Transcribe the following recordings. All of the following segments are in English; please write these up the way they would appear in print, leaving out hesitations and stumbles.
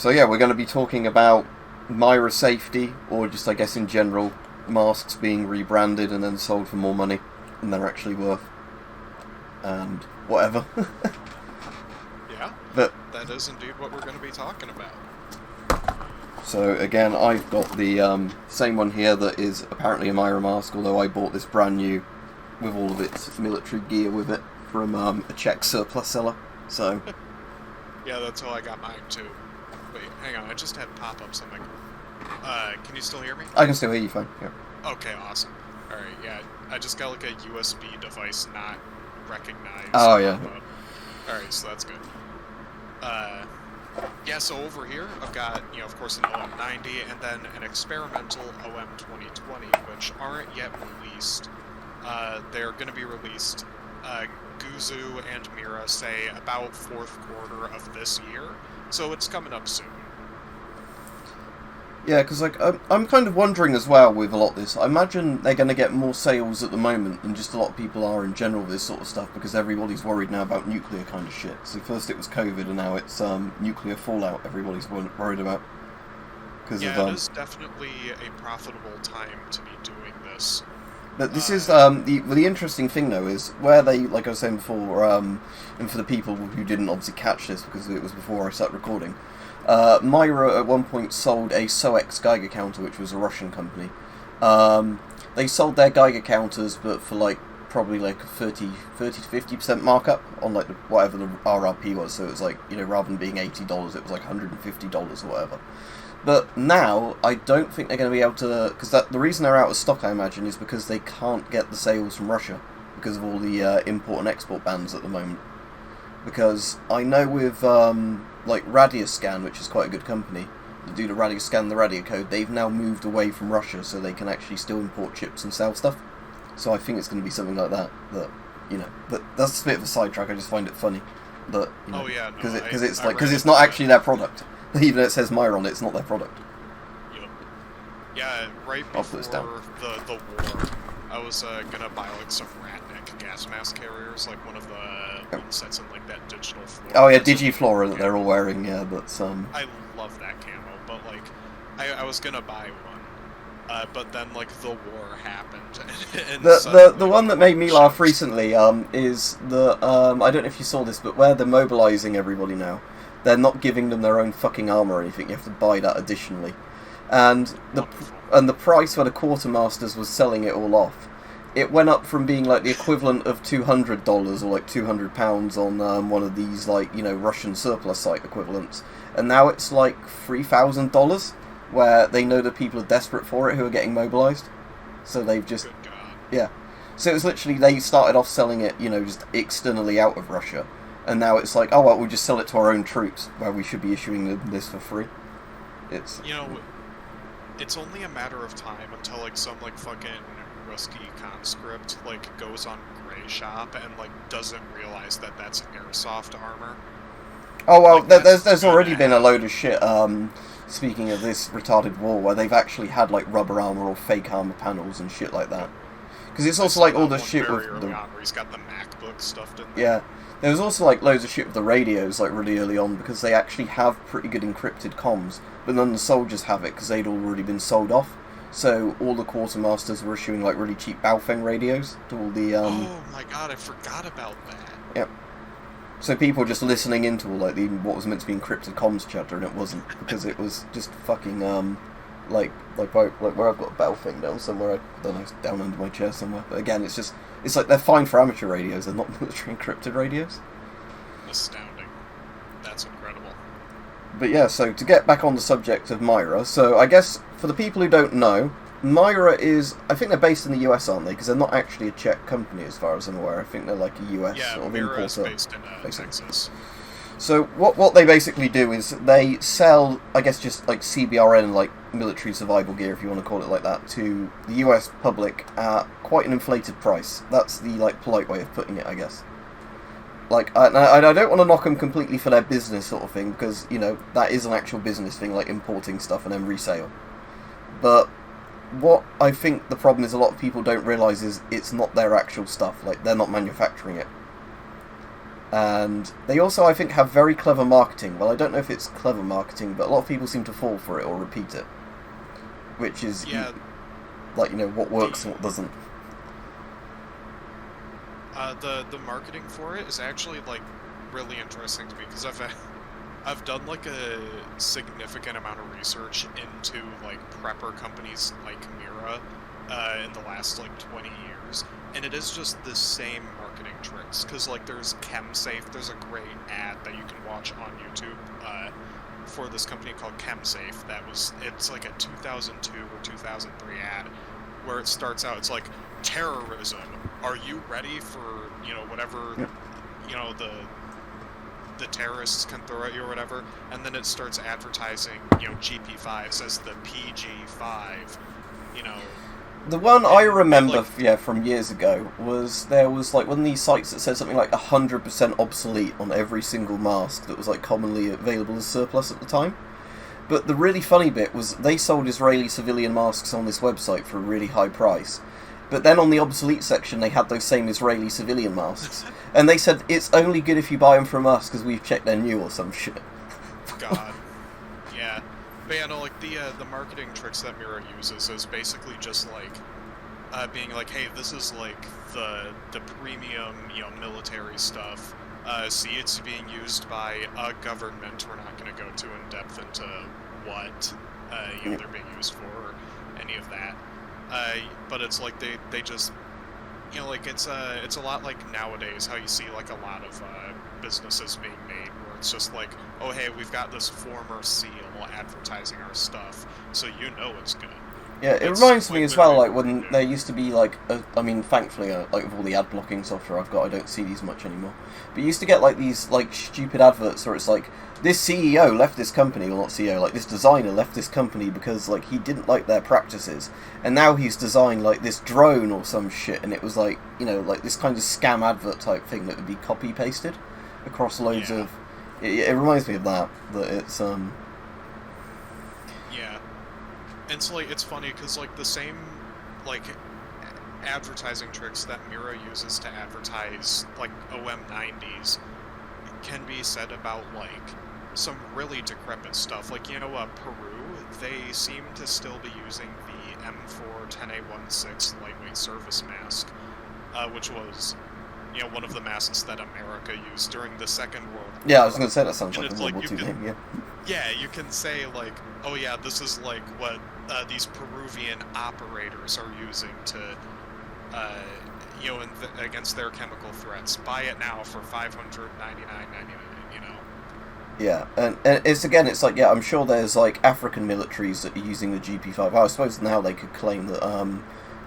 So yeah, we're going to be talking about MIRA Safety, or just I guess in general, masks being rebranded and then sold for more money than they're actually worth. And whatever. Yeah, but that is indeed what we're going to be talking about. So again, I've got the same one here that is apparently a MIRA mask, although I bought this brand new with all of its military gear with it from a Czech surplus seller. So yeah, that's how I got mine too. Wait, hang on, I just had pop-ups on my... can you still hear me? I can still hear you fine, yeah. Okay, awesome. Alright, yeah, I just got like a USB device not recognized. Oh, yeah. Alright, so that's good. Yeah, so over here, I've got, of course, an OM90 and then an experimental OM2020, which aren't yet released. They're going to be released, Guzu and MIRA say about 4th quarter of this year, so it's coming up soon. Yeah, because I'm kind of wondering as well with a lot of this. I imagine they're going to get more sales at the moment than just a lot of people are in general with this sort of stuff, because everybody's worried now about nuclear kind of shit. So first it was COVID, and now it's nuclear fallout everybody's worried about. It is definitely a profitable time to be doing this. But this is the interesting thing though is where they, like I was saying before, and for the people who didn't obviously catch this because it was before I started recording. MIRA at one point sold a SOEX Geiger counter, which was a Russian company. They sold their Geiger counters, but for probably a 30 to 50% markup on whatever the RRP was. So it was rather than being $80, it was $150 or whatever. But now I don't think they're going to be able to, because the reason they're out of stock, I imagine, is because they can't get the sales from Russia because of all the import and export bans at the moment. Because I know with Radioscan, which is quite a good company, that do the Radioscan, the radio code, they've now moved away from Russia, so they can actually still import chips and sell stuff. So I think it's going to be something like that. That's a bit of a sidetrack. I just find it funny that because it's not actually their product. Even though it says MIRA on it, it's not their product. Yep. Yeah, right before the war, I was gonna buy some Ratnik gas mask carriers, one of the ones that's in that digital floor. Oh yeah, Digiflora that they're all wearing. Yeah, that's I love that camo, but I was gonna buy one, but then the war happened. And the one that made me laugh recently is the I don't know if you saw this, but where they're mobilizing everybody now. They're not giving them their own fucking armour or anything. You have to buy that additionally. And the price where the quartermasters was selling it all off, it went up from being the equivalent of $200 or £200 on one of these Russian surplus site equivalents, and now it's $3,000, where they know that people are desperate for it who are getting mobilised. So they've just So it was literally they started off selling it just externally out of Russia. And now it's oh well, we'll just sell it to our own troops, where we should be issuing them this for free. It's it's only a matter of time until some fucking rusty conscript goes on Grey Shop and doesn't realize that that's airsoft armor. Oh well, there's already been a load of shit. Speaking of this retarded war, where they've actually had rubber armor or fake armor panels and shit like that. Because it's also all the shit with where he's got the MacBook stuffed in there. Yeah. There was also loads of shit with the radios really early on, because they actually have pretty good encrypted comms, but none of the soldiers have it because they'd already been sold off. So all the quartermasters were issuing really cheap Baofeng radios to all the Oh my god, I forgot about that. Yep. So people were just listening into all what was meant to be encrypted comms chatter, and it wasn't, because it was just fucking where I've got a Baofeng down somewhere, I don't know, it's down under my chair somewhere. But again, it's they're fine for amateur radios, they're not military encrypted radios. Astounding. That's incredible. But yeah, so to get back on the subject of MIRA, so I guess for the people who don't know, MIRA is, I think they're based in the US, aren't they? Because they're not actually a Czech company as far as I'm aware. I think they're a US sort of MIRA importer. Is based in Texas. So what they basically do is they sell, I guess, just CBRN, military survival gear, if you want to call it like that, to the US public at quite an inflated price. That's the polite way of putting it, I guess. I don't want to knock them completely for their business sort of thing, because that is an actual business thing, importing stuff and then resale. But what I think the problem is, a lot of people don't realise is it's not their actual stuff. They're not manufacturing it. And they also, I think, have very clever marketing. Well, I don't know if it's clever marketing, but a lot of people seem to fall for it or repeat it. Which is, what works and what doesn't. The marketing for it is actually, like, really interesting to me, because I've done, like, a significant amount of research into, like, prepper companies like MIRA in the last, like, 20 years, and it is just the same marketing tricks, because, like, there's ChemSafe, there's a great ad that you can watch on YouTube for this company called ChemSafe it's like a 2002 or 2003 ad, where it starts out, it's like, terrorism, are you ready for, whatever, the terrorists can throw at you or whatever, and then it starts advertising, GP5s as the PG5, The one I remember, from years ago, there was like one of these sites that said something like 100% obsolete on every single mask that was like commonly available as surplus at the time. But the really funny bit was they sold Israeli civilian masks on this website for a really high price. But then on the obsolete section, they had those same Israeli civilian masks. And they said, it's only good if you buy them from us, because we've checked they're new or some shit. God. Yeah. But yeah, no, like, the marketing tricks that MIRA uses is basically just, like, being like, hey, this is, like, the premium, military stuff. See, it's being used by a government. We're not going to go too in-depth into what, they're being used for, or any of that. But it's like they just, it's a lot like nowadays how you see like a lot of businesses being made where it's just like, oh hey, we've got this former SEAL advertising our stuff, so it's good. Yeah, it reminds me as well, like when there used to be like, thankfully, like with all the ad blocking software I've got, I don't see these much anymore. But you used to get like these like stupid adverts where it's like, this CEO left this company, or not CEO, like this designer left this company because like he didn't like their practices, and now he's designed like this drone or some shit, and it was like, like this kind of scam advert type thing that would be copy pasted across loads of. It reminds me of that it's Yeah. And so, like, it's funny, because, like, the same, like, advertising tricks that MIRA uses to advertise, like, OM90s can be said about, like, some really decrepit stuff. Like, Peru, they seem to still be using the M4 10A16 lightweight surface mask, which was, one of the masks that America used during the Second World War. Yeah, I was going to say that sounds like a World War II thing, yeah. Yeah, you can say, like, oh yeah, this is, like, what these Peruvian operators are using to, against their chemical threats. Buy it now for $599.99, Yeah, and it's like, I'm sure there's, like, African militaries that are using the GP5. I suppose now they could claim that,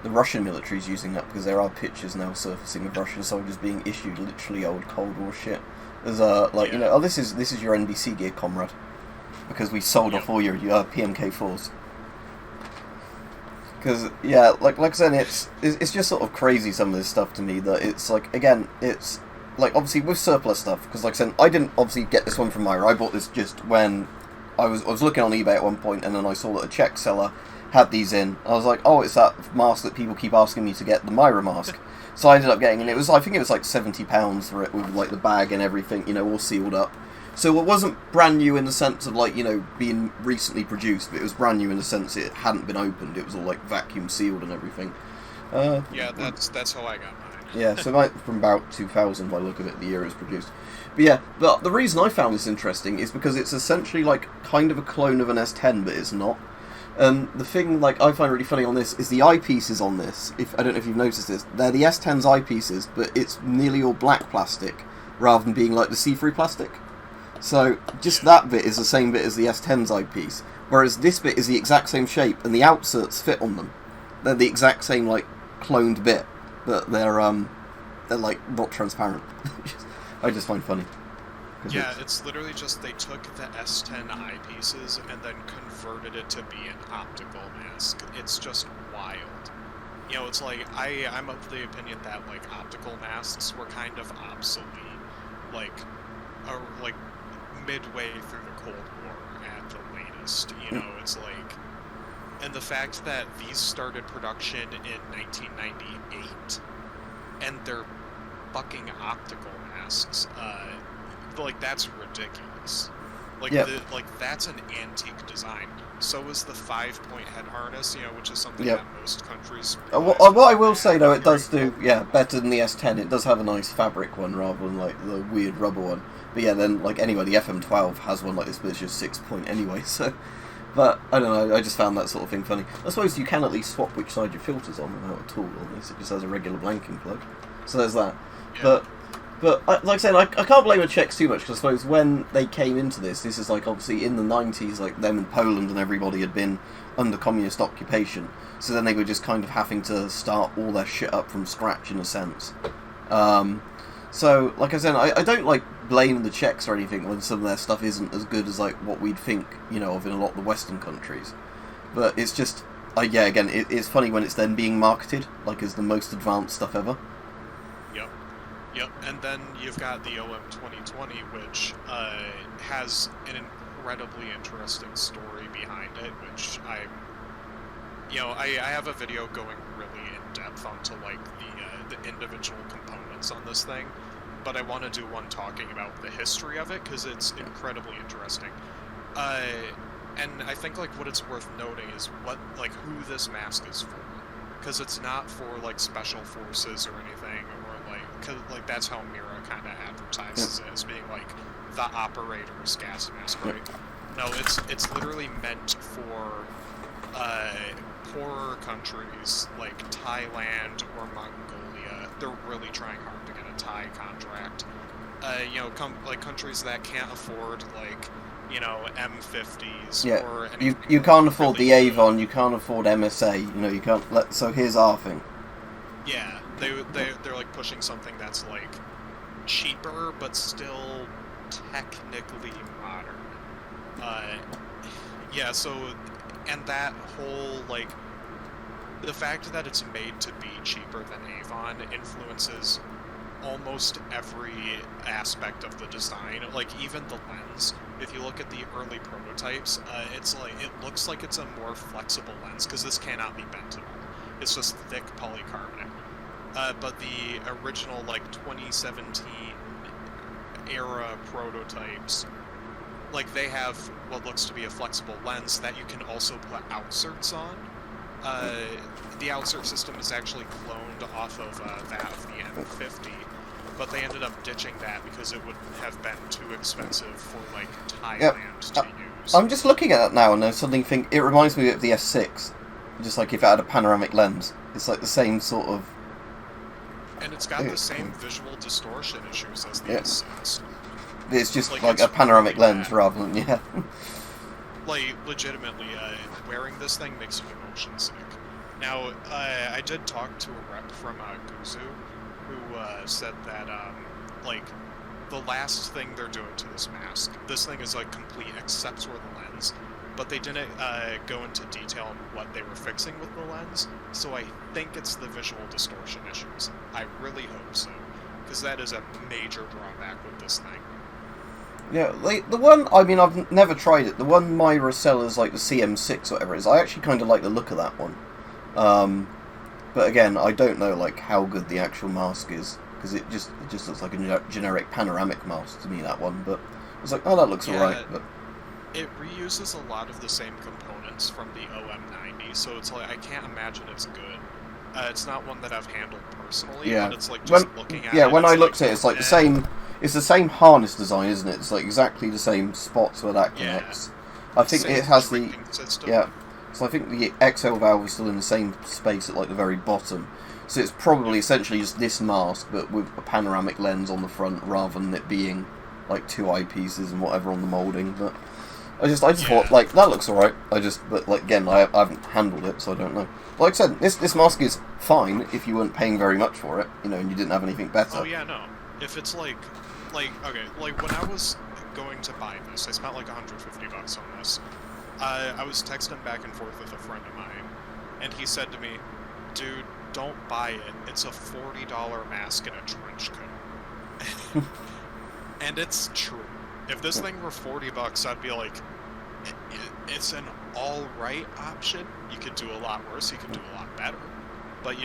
the Russian military's using that, because there are pictures now surfacing of Russian soldiers being issued literally old Cold War shit. There's, this is your NBC gear, comrade. Because we sold off all your PMK4s. Because, like I said, it's just sort of crazy, some of this stuff to me, that it's like, again, it's like, obviously with surplus stuff, because like I said, I didn't obviously get this one from MIRA. I bought this just when I was looking on eBay at one point, and then I saw that a Czech seller had these in. I was like, oh, it's that mask that people keep asking me to get, the MIRA mask. So I ended up getting, and I think it was like £70 for it, with like the bag and everything, all sealed up. So it wasn't brand new in the sense of like, being recently produced, but it was brand new in the sense it hadn't been opened. It was all like vacuum sealed and everything. Yeah, that's how I got mine. Yeah, so from about 2000 by the look of it, the year it was produced. But yeah, the reason I found this interesting is because it's essentially like kind of a clone of an S10, but it's not. The thing like I find really funny on this is the eyepieces on this. I don't know if you've noticed this, they're the S10's eyepieces, but it's nearly all black plastic rather than being like the see-through plastic. So just that bit is the same bit as the S10's eyepiece, whereas this bit is the exact same shape and the outserts fit on them. They're the exact same like cloned bit, but they're like not transparent. I just find funny. Yeah, it's literally just they took the S10 eyepieces and then converted it to be an optical mask. It's just wild. It's like, I'm of the opinion that, like, optical masks were kind of obsolete, like midway through the Cold War at the latest, it's like, and the fact that these started production in 1998, and they're fucking optical masks. Like, that's ridiculous. Like, Yep. That's an antique design. So is the 5-point head harness, which is something Yep. that most countries... What I will say, though, it does do, better than the S10. It does have a nice fabric one rather than, like, the weird rubber one. But yeah, then, like, anyway, the FM12 has one like this, but it's just 6-point anyway, so... But, I don't know, I just found that sort of thing funny. I suppose you can at least swap which side your filter's on without a tool, at least it just has a regular blanking plug. So there's that. Yeah. But like I said, I can't blame the Czechs too much, because I suppose when they came into this is like, obviously, in the 90s, like, them in Poland and everybody had been under communist occupation, so then they were just kind of having to start all their shit up from scratch, in a sense. So, like I said, I don't, like, blame the Czechs or anything when some of their stuff isn't as good as, like, what we'd think, of in a lot of the Western countries. But it's just, again, it's funny when it's then being marketed, like, as the most advanced stuff ever. Yep, and then you've got the OM 2020, which has an incredibly interesting story behind it, which I have a video going really in depth onto, like, the individual components on this thing, but I want to do one talking about the history of it, because it's incredibly interesting. And I think, like, what it's worth noting is who this mask is for, because it's not for, like, special forces or anything, or like that's how MIRA kind of advertises it, as being like the operator's gas mask, right? No, it's literally meant for poorer countries like Thailand or Mongolia. They're really trying hard to get a Thai contract. Like countries that can't afford, like, M50s or anything. You can't afford really the Avon, you can't afford MSA, you can't so here's our thing. Yeah, they're like pushing something that's like cheaper but still technically modern. So, and that whole, like, the fact that it's made to be cheaper than Avon influences almost every aspect of the design. Like, even the lens, if you look at the early prototypes, it looks like it's a more flexible lens, because this cannot be bent at all. It's just thick polycarbonate. But the original, like, 2017 era prototypes, like, they have what looks to be a flexible lens that you can also put outserts on. The outsert system is actually cloned off of that of the M50, but they ended up ditching that because it would have been too expensive for, like, Thailand to use. I'm just looking at it now, and I suddenly think it reminds me of the S6. Just like if it had a panoramic lens. It's like the same sort of... And it's got the same visual distortion issues as the S6. It's just like a panoramic really lens rather than, Like, legitimately, wearing this thing makes you motion sick. Now, I did talk to a rep from Guzu, who said that, like, the last thing they're doing to this mask, this thing is, like, complete except for the lens, but they didn't go into detail on what they were fixing with the lens, so I think it's the visual distortion issues. I really hope so, because that is a major drawback with this thing. Yeah, like, the one, I mean, I've never tried it, the one MIRA sells, like the CM6 or whatever it is, I actually kind of like the look of that one. But again, I don't know, like, how good the actual mask is, because it just looks like a generic panoramic mask to me, that one, but it's like, oh, that looks alright, but... It reuses a lot of the same components from the OM90, so it's like, I can't imagine it's good. It's not one that I've handled personally, but it's like just looking at it. Yeah, when I looked like, at it, it's like the same. It's the same harness design, isn't it? It's like exactly the same spots where that connects. I think it has the system. So I think the XL valve is still in the same space at like the very bottom. So it's probably essentially just this mask, but with a panoramic lens on the front, rather than it being like two eyepieces and whatever on the moulding. But I just thought, like, that looks alright. But like, again, I haven't handled it, so I don't know. Like I said, this mask is fine if you weren't paying very much for it, and you didn't have anything better. Oh yeah, no. If it's like, okay, like when I was going to buy this, I spent like $150 on this. I was texting back and forth with a friend of mine, and he said to me, "Dude, don't buy it. It's a $40 mask and a trench coat." And it's true. If this thing were $40, I'd be like, it's an alright option. You could do a lot worse, you could do a lot better. But,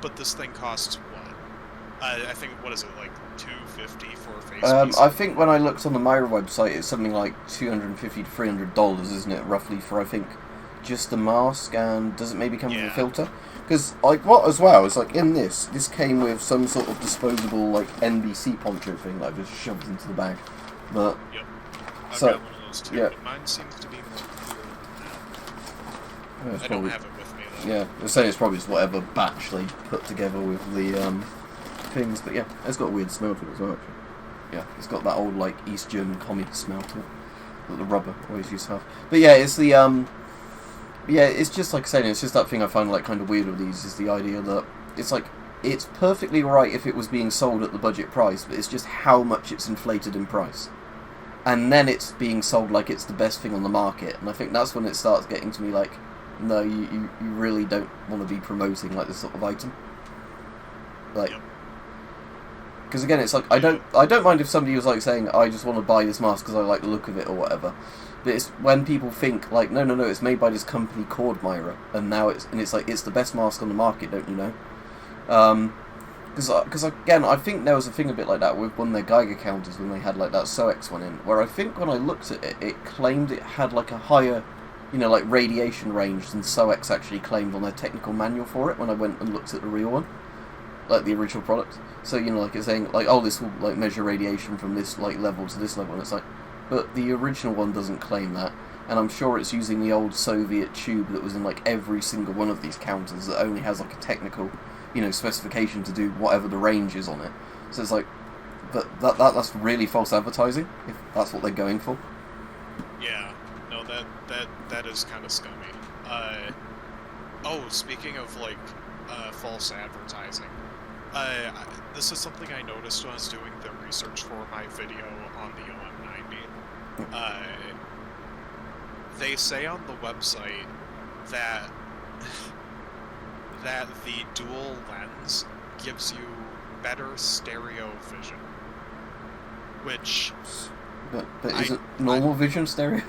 but this thing costs what? I think, what is it, like $250 for a face piece? I think when I looked on the MIRA website, it's something like $250 to $300, isn't it, roughly, for, I think, just the mask, and does it maybe come with a filter? Because, like, what as well is, like, in this came with some sort of disposable, like, NBC poncho thing that I just shoved into the bag. But, yep. I've so, got one of those too, but mine seems to be more clear than that. I don't have it with me, though. Yeah, they're saying it's probably just whatever batch they put together with the, things, but yeah, it's got a weird smell to it as well, actually. Yeah, it's got that old, like, East German commie smell to it that the rubber always used to have. But yeah, it's the, yeah, it's just like saying, it's just that thing I find, like, kind of weird with these, is the idea that it's like, it's perfectly right if it was being sold at the budget price, but it's just how much it's inflated in price. And then it's being sold like it's the best thing on the market, and I think that's when it starts getting to me like, no, you really don't want to be promoting, like, this sort of item. Like, because again, it's like, I don't mind if somebody was like saying, I just want to buy this mask because I like the look of it or whatever. But it's when people think like, no, it's made by this company called MIRA, and now it's like, it's the best mask on the market, don't you know? Because again, I think there was a thing a bit like that with one of their Geiger counters when they had like that SOX one in, where I think when I looked at it, it claimed it had like a higher, you know, like radiation range than SOX actually claimed on their technical manual for it when I went and looked at the real one. Like the original product. So, you know, like it's saying, like, oh, this will, like, measure radiation from this, like, level to this level, and it's like, but the original one doesn't claim that, and I'm sure it's using the old Soviet tube that was in, like, every single one of these counters that only has, like, a technical, you know, specification to do whatever the range is on it. So it's like, but that's really false advertising, if that's what they're going for. Yeah, no, that is kind of scummy. Oh, speaking of, like, false advertising, this is something I noticed when I was doing the research for my video on the OM90. They say on the website that the dual lens gives you better stereo vision, which... But is it normal vision stereo?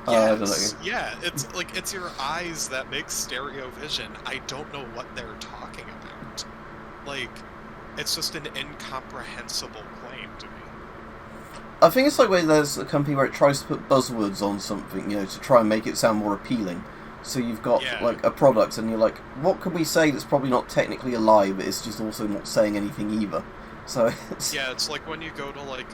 Yes, yeah, it's like, it's your eyes that make stereo vision. I don't know what they're talking about. Like, it's just an incomprehensible claim to me. I think it's like where there's a company where it tries to put buzzwords on something, you know, to try and make it sound more appealing. So you've got, like, a product, and you're like, what could we say that's probably not technically a lie, but it's just also not saying anything either? So it's... Yeah, it's like when you go to, like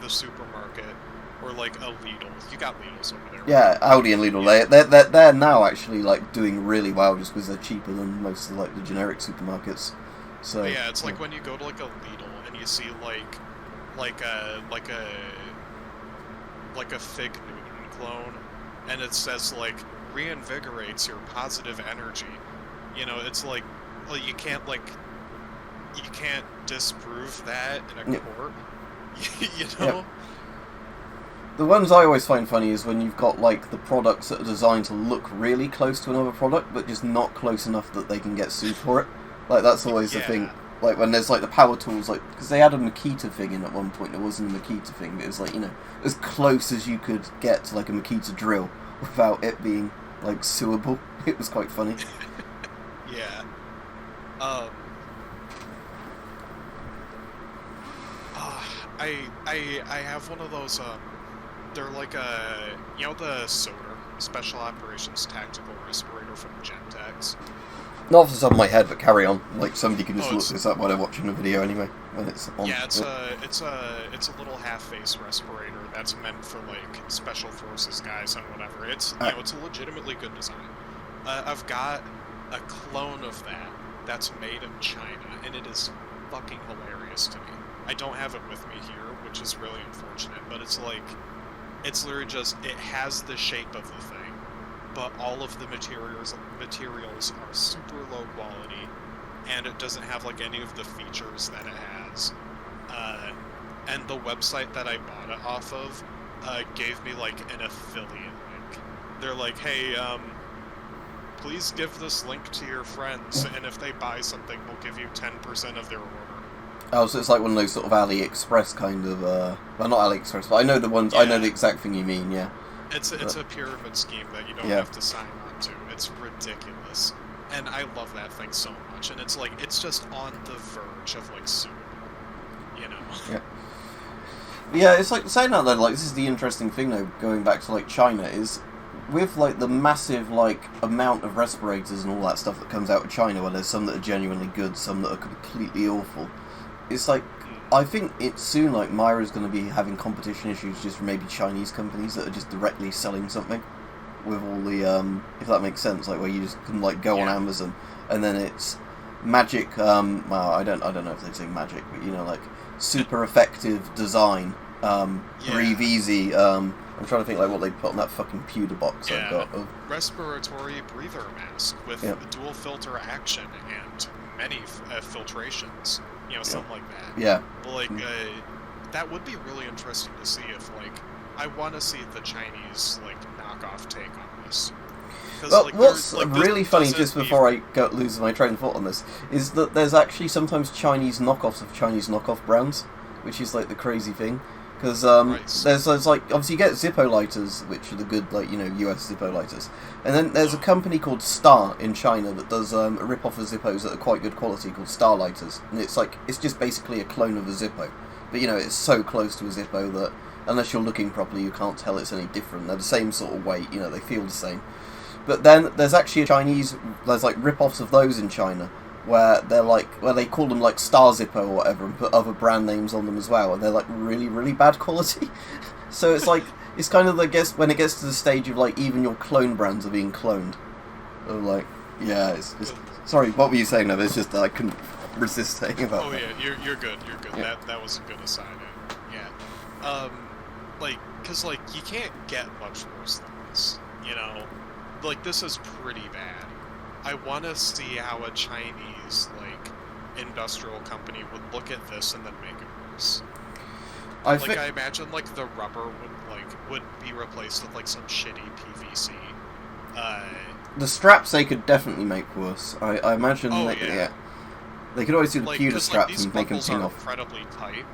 the supermarket, or like a Lidl. You got Lidls over there. Yeah, right? Aldi and Lidl. Yeah. They're now actually like doing really well just because they're cheaper than most of like the generic supermarkets. So but yeah, it's like when you go to like a Lidl and you see like a Fig Newton clone, and it says like reinvigorates your positive energy. You know, it's like, well, you can't disprove that in a court. You know. Yep. The ones I always find funny is when you've got, like, the products that are designed to look really close to another product, but just not close enough that they can get sued for it. Like, that's always the thing. Like, when there's, like, the power tools, like, because they had a Makita thing in at one point. There wasn't a Makita thing, but it was, like, you know, as close as you could get to, like, a Makita drill without it being, like, suable. It was quite funny. Yeah. I have one of those, they're like you know the SOTR, Special Operations Tactical Respirator from Gentex? Not off the top of my head, but carry on. Like, somebody can just look this up while they're watching the video anyway, when it's on. Yeah, it's a little half-face respirator that's meant for, like, Special Forces guys and whatever. It's, you know, it's a legitimately good design. I've got a clone of that's made in China, and it is fucking hilarious to me. I don't have it with me here, which is really unfortunate, but it's like, it's literally just, it has the shape of the thing, but all of the materials are super low quality, and it doesn't have like any of the features that it has. And the website that I bought it off of gave me like an affiliate link. They're like, hey, please give this link to your friends, and if they buy something, we'll give you 10% of their order. Oh, so it's like one of those sort of AliExpress kind of, well, not AliExpress, but I know the ones, I know the exact thing you mean, yeah. It's a pyramid scheme that you don't have to sign on to. It's ridiculous. and I love that thing so much, and it's like, it's just on the verge of, like, suitable, you know? Yeah. Yeah, it's like, saying that though, like, this is the interesting thing though, going back to, like, China, is with, like, the massive, like, amount of respirators and all that stuff that comes out of China, where there's some that are genuinely good, some that are completely awful, it's like, I think it's soon, like, MIRA's going to be having competition issues just from maybe Chinese companies that are just directly selling something with all the, if that makes sense, like, where you just can, like, go on Amazon, and then it's magic, well, I don't know if they say magic, but, you know, like, super effective design, breathe easy, I'm trying to think, like, what they put on that fucking pewter box I've got. Respiratory breather mask with dual filter action and many filtrations, you know, something like that. Yeah. But, like, that would be really interesting to see if, like, I want to see the Chinese, like, knockoff take on this. Well, like, what's like, really funny, just before I lose my train of thought on this, is that there's actually sometimes Chinese knockoffs of Chinese knockoff brands, which is, like, the crazy thing. Because there's, like, obviously you get Zippo lighters, which are the good, like, you know, US Zippo lighters. And then there's a company called Star in China that does a rip-off of Zippos that are quite good quality called Star lighters. And it's, like, it's just basically a clone of a Zippo. But, you know, it's so close to a Zippo that unless you're looking properly, you can't tell it's any different. They're the same sort of weight, you know, they feel the same. But then there's actually there's, like, rip-offs of those in China, where they're like, where they call them like Star Zippo or whatever, and put other brand names on them as well, and they're like really, really bad quality. So it's like, it's kind of, I guess, when it gets to the stage of like even your clone brands are being cloned. Of like, yeah, it's sorry, what were you saying? No, it's just that I couldn't resist saying about. Oh yeah, you're good. Yeah. That was a good aside. Yeah, like, cause like you can't get much worse than this, you know. Like, this is pretty bad. I want to see how a Chinese, like, industrial company would look at this and then make it worse. I imagine, like, the rubber would be replaced with, like, some shitty PVC. The straps they could definitely make worse. I imagine, they could always do the pewter straps and make them ping off. Incredibly tight.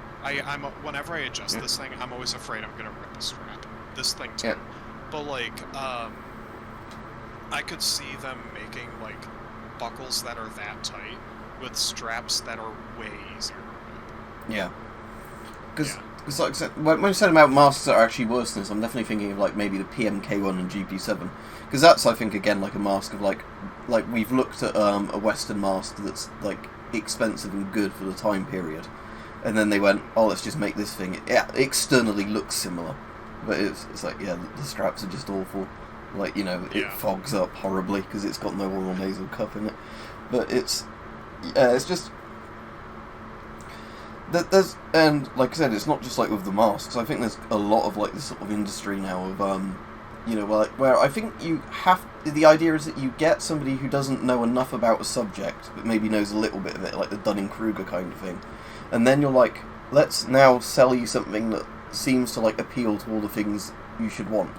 Whenever I adjust this thing, I'm always afraid I'm gonna rip a strap. This thing too. Yeah. But, like, I could see them making, like, buckles that are that tight with straps that are way easier to rip. Yeah. Because, like I said, when you're saying about masks that are actually worse than this, I'm definitely thinking of, like, maybe the PMK1 and GP7. Because that's, I think, again, like a mask of, like we've looked at a Western mask that's, like, expensive and good for the time period. And then they went, oh, let's just make this thing. It externally looks similar. But it's like, yeah, the straps are just awful. Like, you know, it fogs up horribly because it's got no oral nasal cup in it. But it's just... And, like I said, it's not just, like, with the masks. I think there's a lot of, like, this sort of industry now of, you know, where I think you have... The idea is that you get somebody who doesn't know enough about a subject, but maybe knows a little bit of it, like the Dunning-Kruger kind of thing. And then you're like, let's now sell you something that seems to, like, appeal to all the things you should want.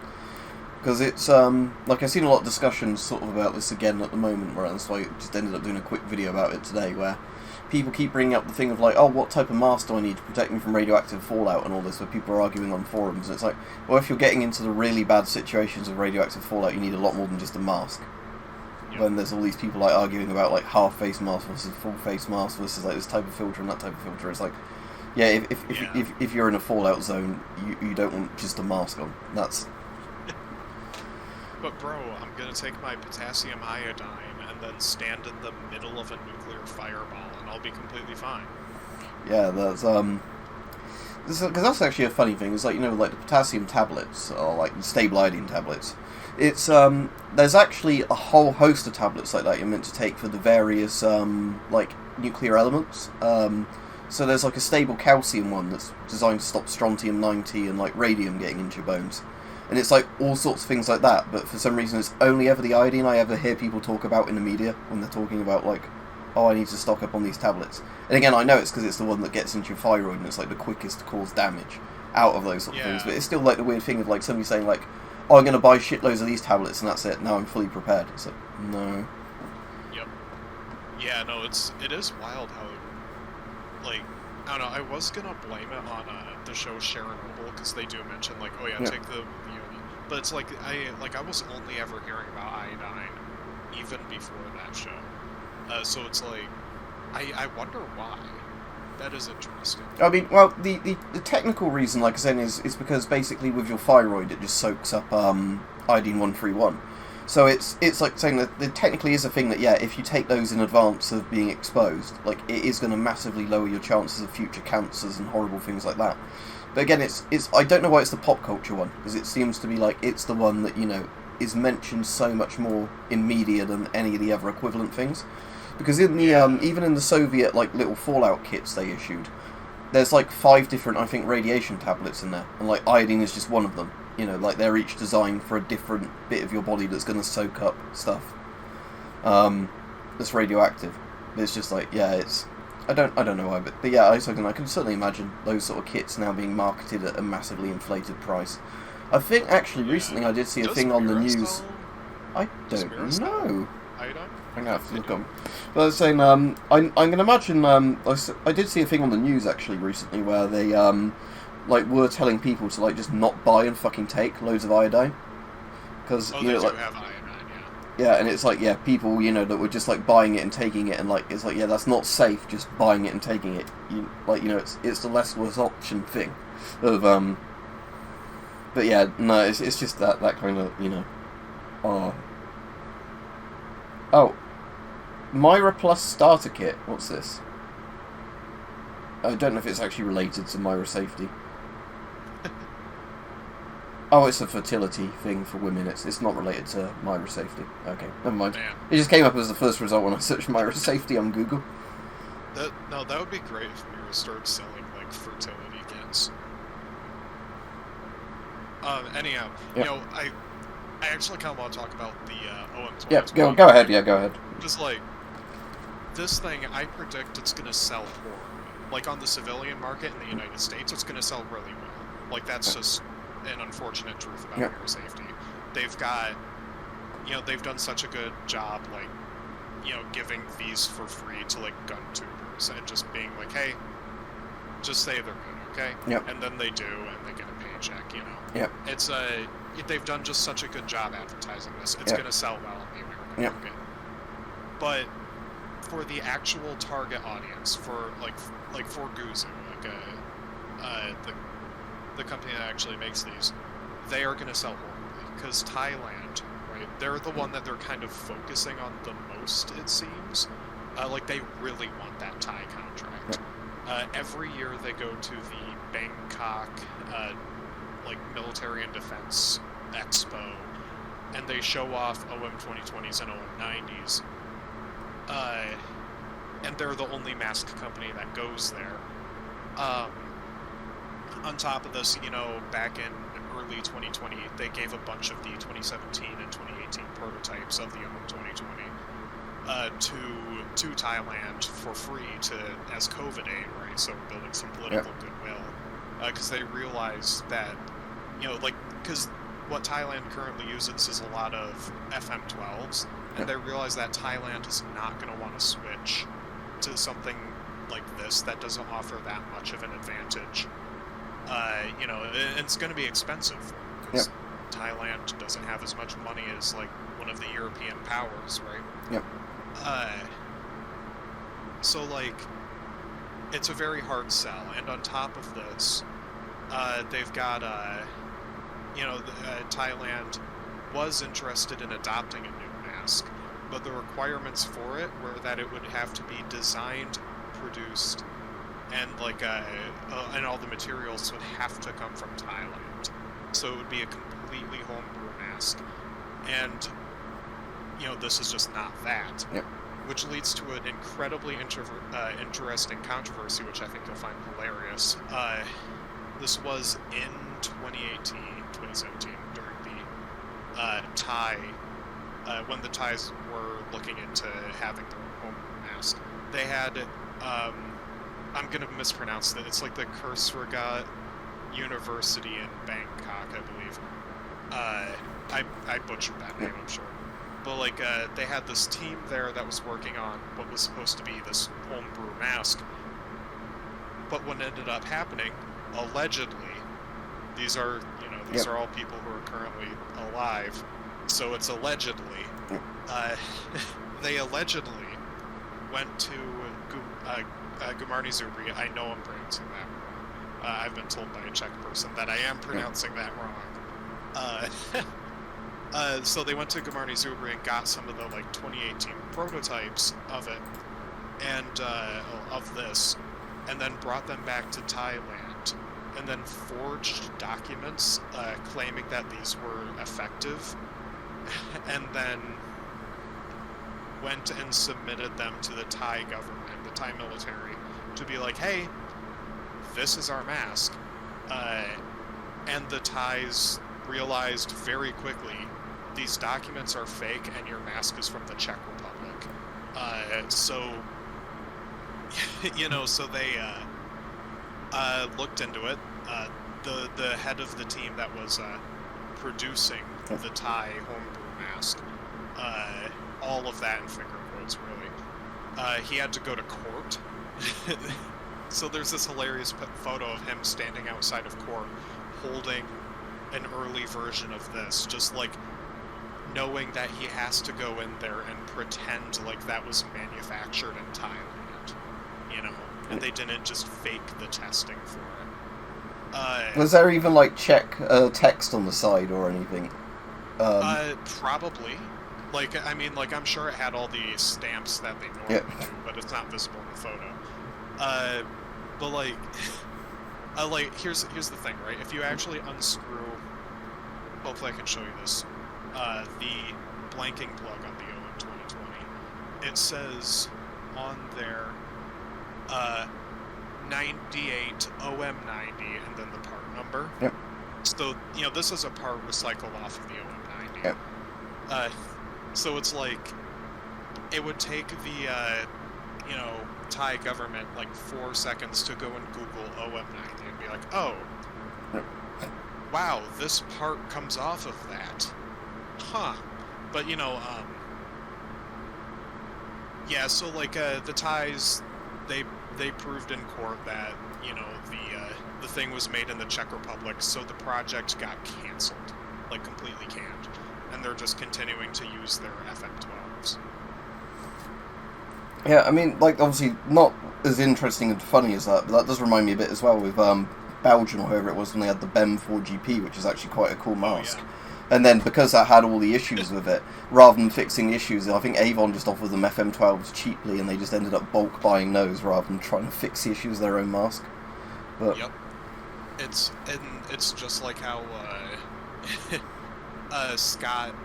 Because it's, like, I've seen a lot of discussions sort of about this again at the moment, where that's why I just ended up doing a quick video about it today, where people keep bringing up the thing of, like, oh, what type of mask do I need to protect me from radioactive fallout and all this, where people are arguing on forums, and it's like, well, if you're getting into the really bad situations of radioactive fallout, you need a lot more than just a mask. Yep. When there's all these people, like, arguing about, like, half-face mask versus full-face mask versus, like, this type of filter and that type of filter, it's like, yeah, if you're in a fallout zone, you don't want just a mask on. That's... But bro, I'm gonna take my potassium iodine and then stand in the middle of a nuclear fireball and I'll be completely fine. Yeah, that's, because that's actually a funny thing, is like, you know, like the potassium tablets, or like the stable iodine tablets, it's, there's actually a whole host of tablets like that you're meant to take for the various, like, nuclear elements. So there's like a stable calcium one that's designed to stop strontium-90 and like radium getting into your bones. And it's like all sorts of things like that, but for some reason it's only ever the iodine I ever hear people talk about in the media when they're talking about, like, oh, I need to stock up on these tablets. And again, I know it's because it's the one that gets into your thyroid and it's like the quickest to cause damage out of those sort of things, but it's still like the weird thing of like somebody saying like, oh, I'm going to buy shitloads of these tablets and that's it, now I'm fully prepared. It's like, no. Yep. Yeah, no, it is wild how, like, I don't know, I was going to blame it on the show Chernobyl, because they do mention, like, oh yeah, take the, but it's like, I was only ever hearing about iodine even before that show. So it's like, I wonder why. That is interesting. I mean, well, the technical reason, like I said, is because basically with your thyroid, it just soaks up iodine 131. So it's like saying that there technically is a thing that, yeah, if you take those in advance of being exposed, like, it is going to massively lower your chances of future cancers and horrible things like that. But again, it's I don't know why it's the pop culture one, because it seems to be like it's the one that, you know, is mentioned so much more in media than any of the other equivalent things. Because in the even in the Soviet, like, little fallout kits they issued, there's like 5 different, I think, radiation tablets in there, and like iodine is just one of them. You know, like, they're each designed for a different bit of your body that's going to soak up stuff that's radioactive. It's just like, yeah, it's I don't know why, but yeah, I can certainly imagine those sort of kits now being marketed at a massively inflated price. I think actually recently I did see a thing on the news. I don't know. I don't. I'm gonna have to look on. But I was saying, I'm gonna imagine. I did see a thing on the news actually recently where they like were telling people to, like, just not buy and fucking take loads of iodine, because Oh, you know, they do like, have iodine, yeah, and it's like, yeah, people, you know, that were just like buying it and taking it, and like it's like, yeah, that's not safe, just buying it and taking it. You, like, you know, it's the less worse option thing of But yeah, no, it's just that kind of, you know, oh, MIRA Plus starter kit. What's this? I don't know if it's actually related to MIRA Safety. Oh, it's a fertility thing for women. It's not related to MIRA Safety. Okay, never mind. Man. It just came up as the first result when I searched MIRA Safety on Google. That would be great if MIRA started selling, like, fertility kits. Anyhow, Yep. you know, I actually kind of want to talk about the OM20. Yeah, go ahead. Yeah, go ahead. Just like, this thing, I predict it's going to sell horribly. Like, on the civilian market in the United States, it's going to sell really well. Like, that's just an unfortunate truth about MIRA Safety. They've got, you know, they've done such a good job, like, you know, giving these for free to, like, gun tubers and just being like, hey, just say they're good, okay? Yep. And then they do, and they get a paycheck, you know? Yep. It's they've done just such a good job advertising this. It's Yep. going to sell well in the American Yep. market. But for the actual target audience, for like for Guzu, like the company that actually makes these, they are going to sell horribly, because Thailand, right? They're the one that they're kind of focusing on the most, it seems. Like, they really want that Thai contract. Every year they go to the Bangkok like military and defense expo, and they show off OM 2020s and OM 90s. And they're the only mask company that goes there. On top of this, you know, back in early 2020, they gave a bunch of the 2017 and 2018 prototypes of the OM 2020 to Thailand for free as COVID aid, right? So building some political goodwill, because they realized that, you know, like, because what Thailand currently uses is a lot of FM12s, and they realize that Thailand is not going to want to switch to something like this that doesn't offer that much of an advantage. You know, it's going to be expensive for them, because Thailand doesn't have as much money as, like, one of the European powers, right? Yep. So, like, it's a very hard sell, and on top of this, they've got, you know, Thailand was interested in adopting a new mask, but the requirements for it were that it would have to be designed, produced, and, like, and all the materials would have to come from Thailand. So it would be a completely homebrew mask. And, you know, this is just not that. Yep. Which leads to an incredibly interesting controversy, which I think you'll find hilarious. This was in 2017, during the Thai, when the Thais were looking into having their own homebrew mask. They had, I'm going to mispronounce it, it's like the Kursragat University in Bangkok, I believe. I butchered that name, I'm sure. But, like, they had this team there that was working on what was supposed to be this homebrew mask. But what ended up happening, allegedly, these are, you know, these are all people who are currently alive, So it's allegedly, they allegedly went to Gumarny Zubri. I know I'm pronouncing that wrong. I've been told by a Czech person that I am pronouncing that wrong. So they went to Gumarny Zubri and got some of the 2018 prototypes of it, and of this, and then brought them back to Thailand, and then forged documents claiming that these were effective, and then went and submitted them to the Thai government, the Thai military, to be like, hey, this is our mask. And the Thais realized very quickly, these documents are fake and your mask is from the Czech Republic. So they looked into it. The head of the team that was producing the Thai homebrew mask, all of that in finger quotes, really. He had to go to court. So there's this hilarious photo of him standing outside of court holding an early version of this, just knowing that he has to go in there and pretend like that was manufactured in Thailand, and they didn't just fake the testing for it. Was there even Czech text on the side or anything? Probably. I'm sure it had all the stamps that they normally do, but it's not visible in the photo. Here's the thing, right? If you actually unscrew, hopefully I can show you this, the blanking plug on the OM 2020, it says on there, 98 OM 90, and then the part number. Yep. So, this is a part recycled off of the OM 90. Yep. So it's it would take the, Thai government 4 seconds to go and Google OM90 and be like, oh, wow, this part comes off of that. Huh. But, so the Thais, they proved in court that, the thing was made in the Czech Republic, so the project got canceled, completely canned. And they're just continuing to use their FM12s. Yeah, I mean, obviously not as interesting and funny as that, but that does remind me a bit as well with Belgium or whoever it was when they had the BEM 4GP, which is actually quite a cool mask. Oh, yeah. And then because that had all the issues with it, rather than fixing the issues, I think Avon just offered them FM12s cheaply, and they just ended up bulk buying those rather than trying to fix the issues of their own mask. But yep. It's just like how Scott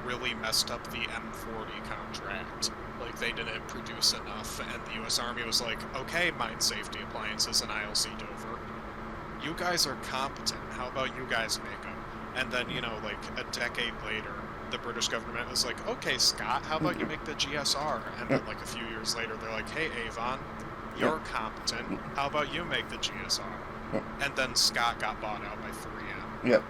really messed up the M40 contract. They didn't produce enough, and the U.S. Army was like, okay, Mine Safety Appliances and ILC Dover, you guys are competent, how about you guys make them? And then, a decade later, the British government was like, okay, Scott, how about you make the GSR? And then, a few years later, they're like, hey, Avon, you're competent, how about you make the GSR? And then Scott got bought out by 3M. Yep.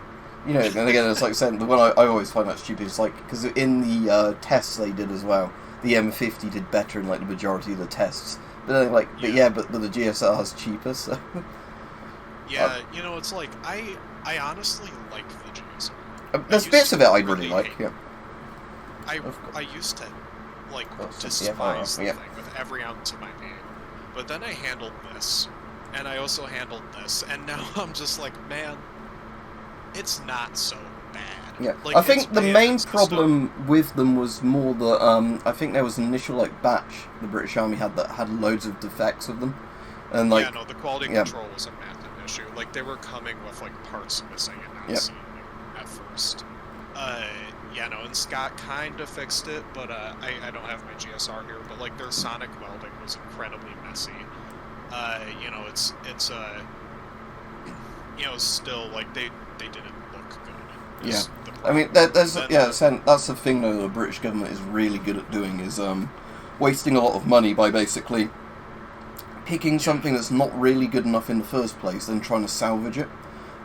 And again, it's saying, the one I always find that stupid is because in the tests they did as well, the M50 did better in the majority of the tests. But then but the GSR is cheaper, so. Yeah, it's I honestly like the GSR. There's bits of it I'd really like, yeah. I used to despise the thing with every ounce of my being. But then I handled this, and I also handled this, and now I'm just man, it's not so bad. Yeah, I think the main problem with them was more that I think there was an initial batch the British Army had that had loads of defects with them, and the quality control was a massive issue. They were coming with parts missing and not seeing them at first. And Scott kind of fixed it, but I don't have my GSR here. But their sonic welding was incredibly messy. It's still they didn't look good. Yeah, I mean, that's the thing though. The British government is really good at doing is wasting a lot of money by basically picking something that's not really good enough in the first place, then trying to salvage it.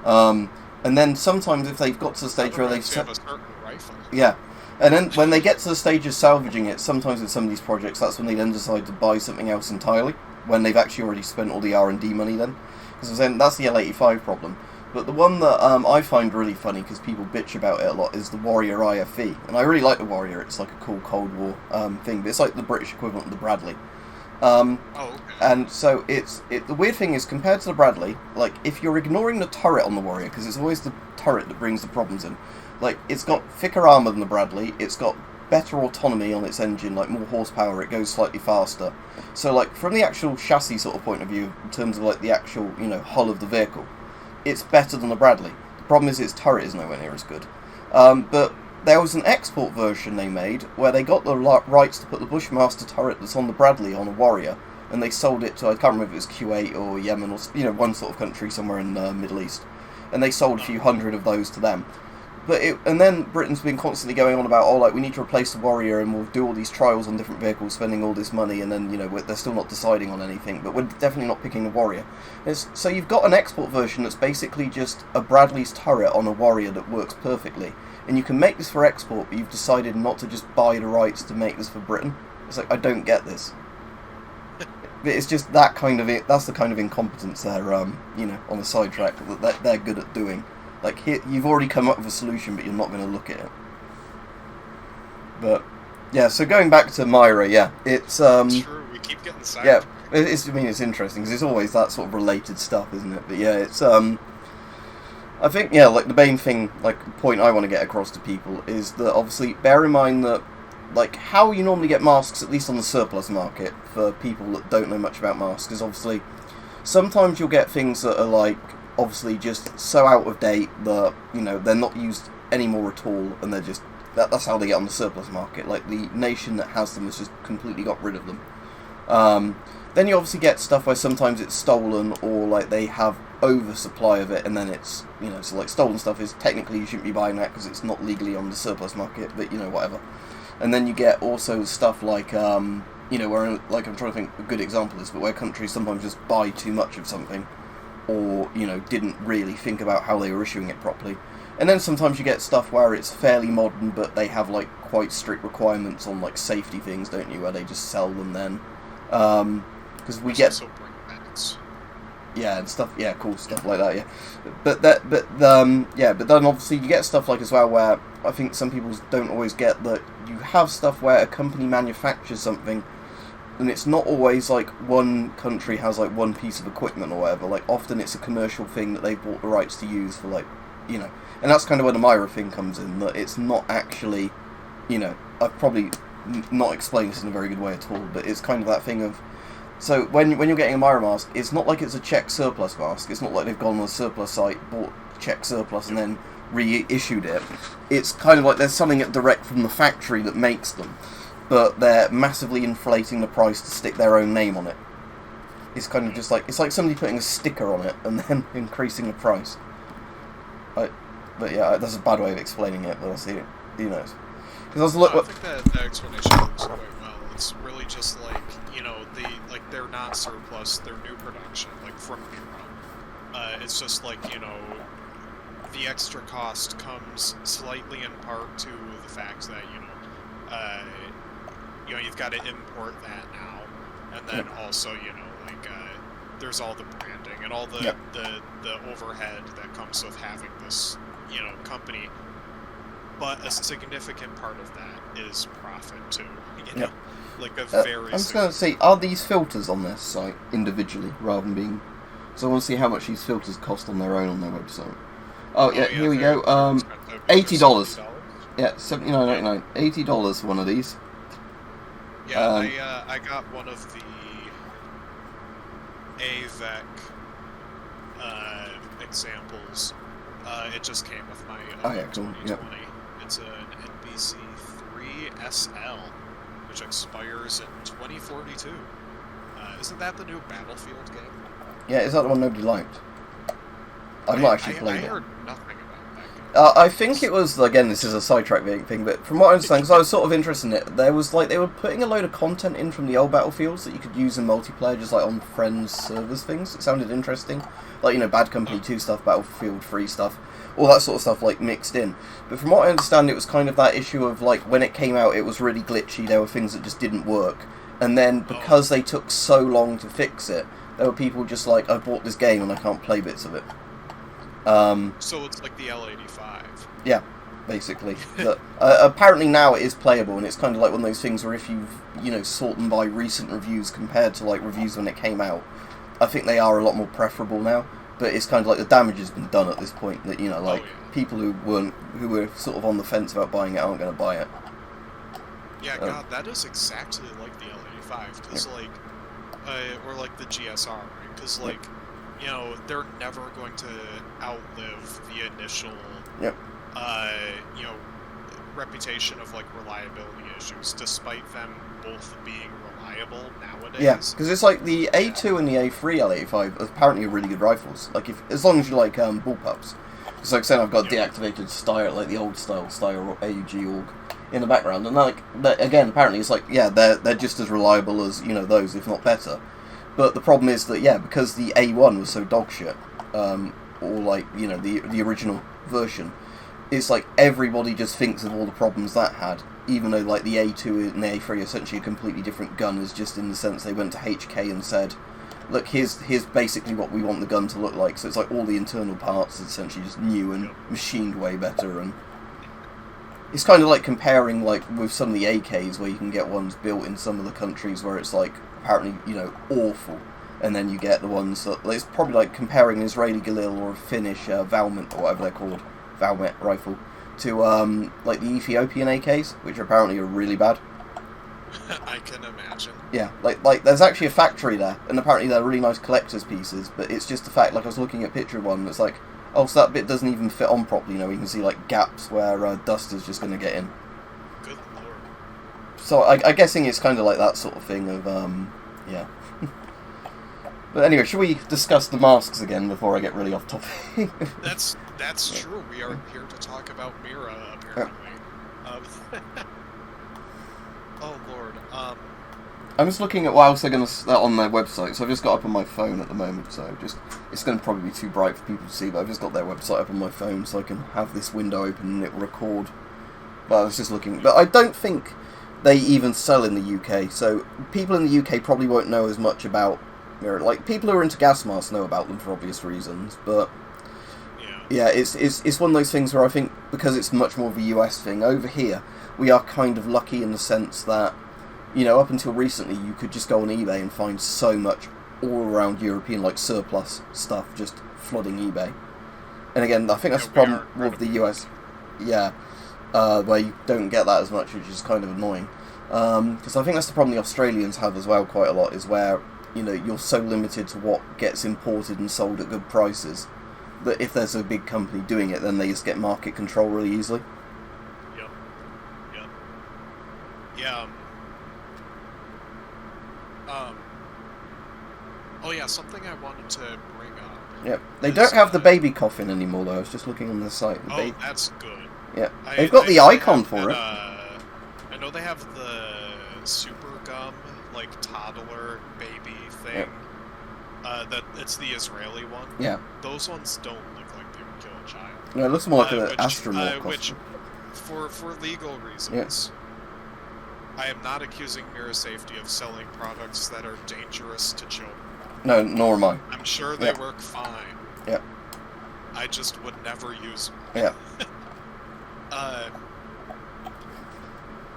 And then sometimes if they've got to the stage where they've have a certain rifle. Yeah, and then when they get to the stage of salvaging it, sometimes with some of these projects, that's when they then decide to buy something else entirely, when they've actually already spent all the R&D money then. Because I'm saying that's the L85 problem. but the one that I find really funny, because people bitch about it a lot, is the Warrior IFV. And I really like the Warrior, it's like a cool Cold War thing, but it's like the British equivalent of the Bradley. Okay. And so the weird thing is, compared to the Bradley, like, if you're ignoring the turret on the Warrior, because it's always the turret that brings the problems in, like, it's got thicker armour than the Bradley, it's got better autonomy on its engine, like more horsepower, it goes slightly faster. So, like, from the actual chassis sort of point of view, in terms of, like, the actual, hull of the vehicle, it's better than the Bradley. The problem is its turret is nowhere near as good. But there was an export version they made where they got the rights to put the Bushmaster turret that's on the Bradley on a Warrior, and they sold it to, I can't remember if it was Kuwait or Yemen or, one sort of country somewhere in the Middle East. And they sold a few hundred of those to them. And then Britain's been constantly going on about, we need to replace the Warrior and we'll do all these trials on different vehicles, spending all this money, and then, they're still not deciding on anything, but we're definitely not picking the Warrior. So you've got an export version that's basically just a Bradley's turret on a Warrior that works perfectly. And you can make this for export, but you've decided not to just buy the rights to make this for Britain. It's like, I don't get this. It's just that's the kind of incompetence they're, on a sidetrack that they're good at doing. Like, here, you've already come up with a solution, but you're not going to look at it. But, yeah, so going back to MIRA, yeah, it's... It's true, we keep getting sidetracked. Yeah, it's interesting, because it's always that sort of related stuff, isn't it? But, yeah, it's, I think, yeah, like, the main thing, like, point I want to get across to people is that, obviously, bear in mind that, like, how you normally get masks, at least on the surplus market, for people that don't know much about masks, is obviously, sometimes you'll get things that are, like, obviously just so out of date that, they're not used anymore at all, and they're just, that's how they get on the surplus market. Like, the nation that has them has just completely got rid of them. Then you obviously get stuff where sometimes it's stolen, or, like, they have oversupply of it, and then it's, so, like, stolen stuff is, technically you shouldn't be buying that because it's not legally on the surplus market, but, whatever. And then you get also stuff like, where, like, I'm trying to think a good example is, but where countries sometimes just buy too much of something, or, didn't really think about how they were issuing it properly. And then sometimes you get stuff where it's fairly modern, but they have, like, quite strict requirements on, like, safety things, don't you, where they just sell them then. Because we get... Yeah, and stuff, yeah, cool stuff like that, yeah. But then obviously you get stuff like as well where I think some people don't always get that you have stuff where a company manufactures something, and it's not always like one country has like one piece of equipment or whatever. Like, often it's a commercial thing that they've bought the rights to use for, like, and that's kind of where the MIRA thing comes in, that it's not actually, I've probably not explained this in a very good way at all, but it's kind of that thing of, so when you're getting a MIRA mask, it's not like it's a Czech surplus mask. It's not like they've gone on a surplus site, bought Czech surplus, and then reissued it. It's kind of like there's something direct from the factory that makes them, but they're massively inflating the price to stick their own name on it. It's kind of just like, it's like somebody putting a sticker on it and then increasing the price. But yeah, that's a bad way of explaining it, but I see it, Because I was I think that explanation works quite well. It's really just like, they're not surplus, they're new production, like from MIRA. It's just like, the extra cost comes slightly in part to the fact that, you've got to import that now, and then also, there's all the branding and all the overhead that comes with having this, company. But a significant part of that is profit too. Like a very. I'm just going to say, are these filters on their site individually rather than being? So I want to see how much these filters cost on their own on their website. Oh yeah, here we go. $80. Yeah, $79.99. $80 for one of these. Yeah, I got one of the AVEC examples. It just came with my 2020. Yep. It's an NBC3 SL, which expires in 2042. Isn't that the new Battlefield game? Yeah, is that the one nobody liked? I've not actually played it. I heard nothing about that game. I think it was, again, this is a sidetrack thing, but from what I understand, because I was sort of interested in it, there was like, they were putting a load of content in from the old Battlefields that you could use in multiplayer, just like on friends servers things. It sounded interesting. Like, Bad Company 2 stuff, Battlefield 3 stuff, all that sort of stuff, like, mixed in. But from what I understand, it was kind of that issue of, like, when it came out, it was really glitchy, there were things that just didn't work. And then, because they took so long to fix it, there were people just like, I bought this game and I can't play bits of it. So it's like the L85. Yeah, basically. Apparently now it is playable, and it's kind of like one of those things where if you sort them by recent reviews compared to like reviews when it came out, I think they are a lot more preferable now. But it's kind of like the damage has been done at this point. That people who were sort of on the fence about buying it aren't going to buy it. Yeah, God, that is exactly like the L85, because or like the GSR, right? Because they're never going to outlive the initial, reputation of like reliability issues, despite them both being reliable nowadays. Yeah, because it's like the A2 and the A3 L85 apparently are really good rifles. Like as long as you like bullpups. It's like saying I've got deactivated style, like the old style AUG AUG in the background, and again apparently it's like they're just as reliable as those, if not better. But the problem is that because the A1 was so dog shit, or like the original version, it's like everybody just thinks of all the problems that had, even though like the A2 and the A3 are essentially a completely different gun, is just in the sense they went to HK and said, look, here's basically what we want the gun to look like. So it's like all the internal parts are essentially just new and machined way better, and it's kind of like comparing like with some of the AKs where you can get ones built in some of the countries where it's like apparently awful, and then you get the ones that it's probably like comparing an Israeli Galil or a Finnish Valmet or whatever they're called, Valmet rifle, to like the Ethiopian AKs, which apparently are really bad. I can imagine. Yeah, like there's actually a factory there, and apparently they're really nice collector's pieces, but it's just the fact, like I was looking at a picture of one, it's like, oh, so that bit doesn't even fit on properly, you can see like gaps where dust is just going to get in. Good lord. So I'm guessing it's kind of like that sort of thing of, yeah. But anyway, should we discuss the masks again before I get really off topic? That's true. We are here to talk about MIRA, apparently. Oh lord. I'm just looking at what else they're going to on their website. So I've just got up on my phone at the moment. So it's going to probably be too bright for people to see. But I've just got their website up on my phone, so I can have this window open and it will record. But I was just looking. But I don't think they even sell in the UK. So people in the UK probably won't know as much about MIRA. Like people who are into gas masks know about them for obvious reasons. But yeah, it's one of those things where I think because it's much more of a US thing over here, we are kind of lucky in the sense that, up until recently, you could just go on eBay and find so much all around European, like, surplus stuff just flooding eBay. And again, I think that's the problem with the US. Yeah, where you don't get that as much, which is kind of annoying. Because I think that's the problem the Australians have as well quite a lot, is where, you're so limited to what gets imported and sold at good prices, that if there's a big company doing it, then they just get market control really easily. Yeah. Oh yeah, something I wanted to bring up. Yeah, they don't have the baby coffin anymore though. I was just looking on the site. That's good. Yeah, they've got the icon for it. I know they have the super gum, like toddler baby thing. That it's the Israeli one. Yeah. Those ones don't look like they would kill a child. No, it looks more like an astronaut costume. Which, for legal reasons. Yeah. I am not accusing MIRA Safety of selling products that are dangerous to children. No, nor am I. I'm sure they work fine. Yeah. I just would never use them. Yeah.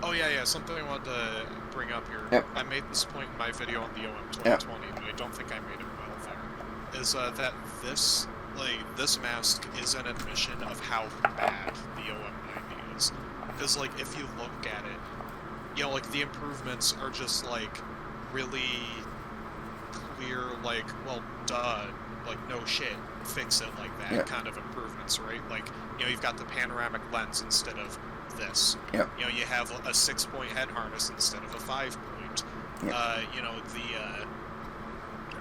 Oh yeah, something I wanted to bring up here. Yep. I made this point in my video on the OM 2020, but I don't think I made it well there. Is that this mask is an admission of how bad the OM 90 is. Because if you look at it, the improvements are just, really clear, well, duh, no shit, fix it like that kind of improvements, right? You've got the panoramic lens instead of this. Yeah. You have a 6-point head harness instead of a 5-point.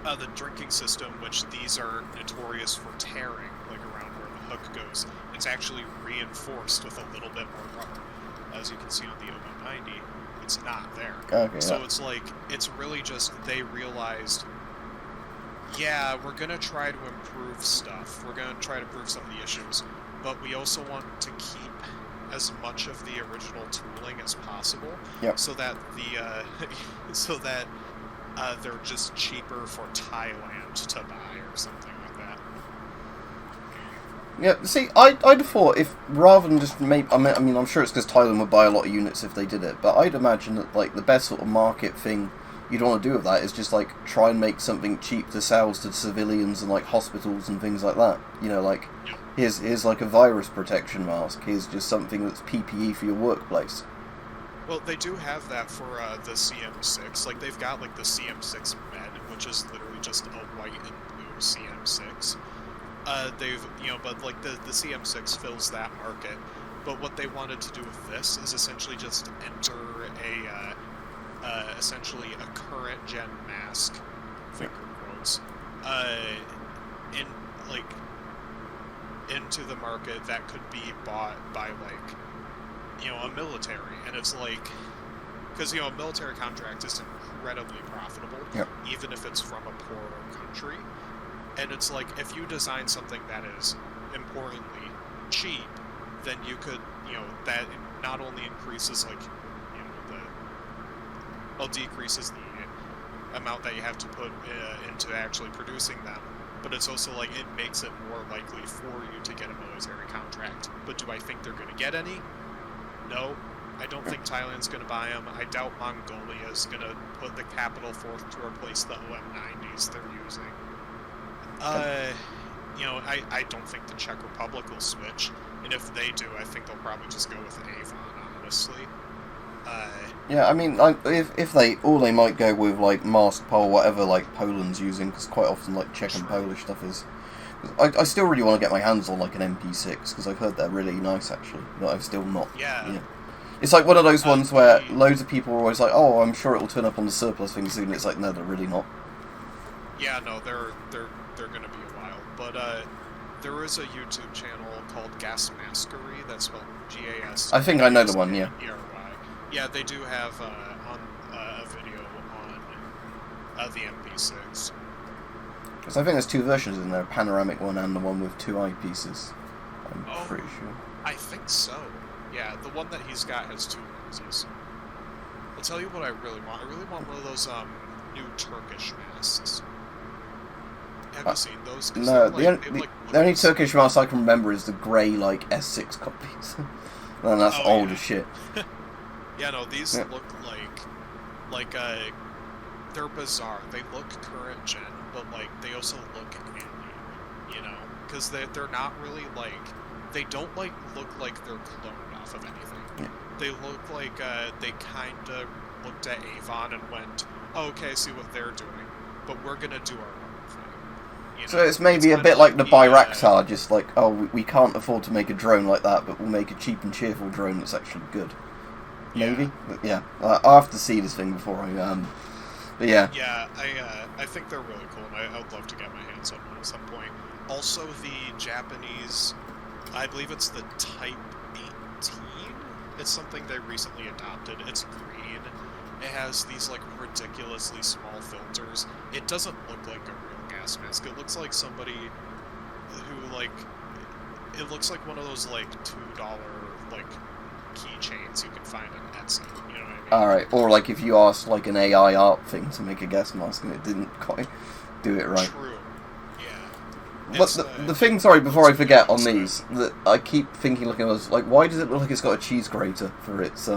The drinking system, which these are notorious for tearing, around where the hook goes, it's actually reinforced with a little bit more rubber. As you can see on the OM90, it's not there. Okay, so it's really just they realized, we're going to try to improve stuff. We're going to try to improve some of the issues, but we also want to keep as much of the original tooling as possible, so that they're just cheaper for Thailand to buy or something like that. Yeah, see, I'd have thought if, rather than just make, I mean, I'm sure it's because Thailand would buy a lot of units if they did it, but I'd imagine that, like, the best sort of market thing you'd want to do with that is just, like, try and make something cheap to sell to civilians and, like, hospitals and things like that. You know, like, here's like, a virus protection mask, here's just something that's PPE for your workplace. Well, they do have that for the CM6. Like, they've got, like, the CM6 Med, which is literally just a white and blue CM6. They've, but, like, the CM6 fills that market. But what they wanted to do with this is essentially just enter essentially a current-gen mask, finger quotes, into the market that could be bought by, like, a military, and it's like, because, a military contract is incredibly profitable, even if it's from a poorer country, and it's like, if you design something that is importantly cheap, then you could, that not only increases, like, decreases the amount that you have to put into actually producing them, but it's also, like, it makes it more likely for you to get a military contract. But do I think they're going to get any? No, I don't think Thailand's going to buy them. I doubt Mongolia is going to put the capital forth to replace the OM90s they're using. I don't think the Czech Republic will switch, and if they do, I think they'll probably just go with Avon, honestly. Yeah, I mean, if they might go with, like, mask pole, whatever, like, Poland's using, because quite often, like, Czech and Polish stuff is... I still really want to get my hands on, like, an MP6, because I've heard they're really nice, actually, but I've still not. Yeah. It's like one of those ones where loads of people are always like, oh, I'm sure it'll turn up on the surplus thing soon, it's like, no, they're really not. Yeah, no, they're going to be a while, but, there is a YouTube channel called Gas Maskery, that's spelled G-A-S. I think I know the one, yeah. Yeah, they do have a video on the MP6. Because I think there's two versions in there, a panoramic one and the one with two eyepieces. I'm pretty sure. I think so. Yeah, the one that he's got has two lenses. I'll tell you what I really want. I really want one of those new Turkish masks. Have you seen those? No, the only Turkish mask I can remember is the grey, like, S6 copies. And that's old as shit. Yeah, no, these look like they're bizarre. They look current gen, but, like, they also look alien, because they're not really, like, they don't, like, look like they're cloned off of anything. Yeah. They look like they kind of looked at Avon and went, oh, okay, I see what they're doing, but we're gonna do our own thing. So it's maybe a bit like the Bayraktar, just like, oh, we can't afford to make a drone like that, but we'll make a cheap and cheerful drone that's actually good. Maybe, but yeah, I'll have to see this thing before I but yeah. Yeah, I think they're really cool, and I would love to get my hands on one at some point. Also, the Japanese, I believe it's the Type 18. It's something they recently adopted. It's green. It has these, like, ridiculously small filters. It doesn't look like a real gas mask. It looks like somebody who, like, it looks like one of those, like, $2, like, keychains you can find on Etsy, you know what I mean? Alright, or like if you asked like an AI art thing to make a gas mask and it didn't quite do it right. True, yeah. But the thing, sorry, before I forget on these, that I keep thinking, looking at this, like, why does it look like it's got a cheese grater for its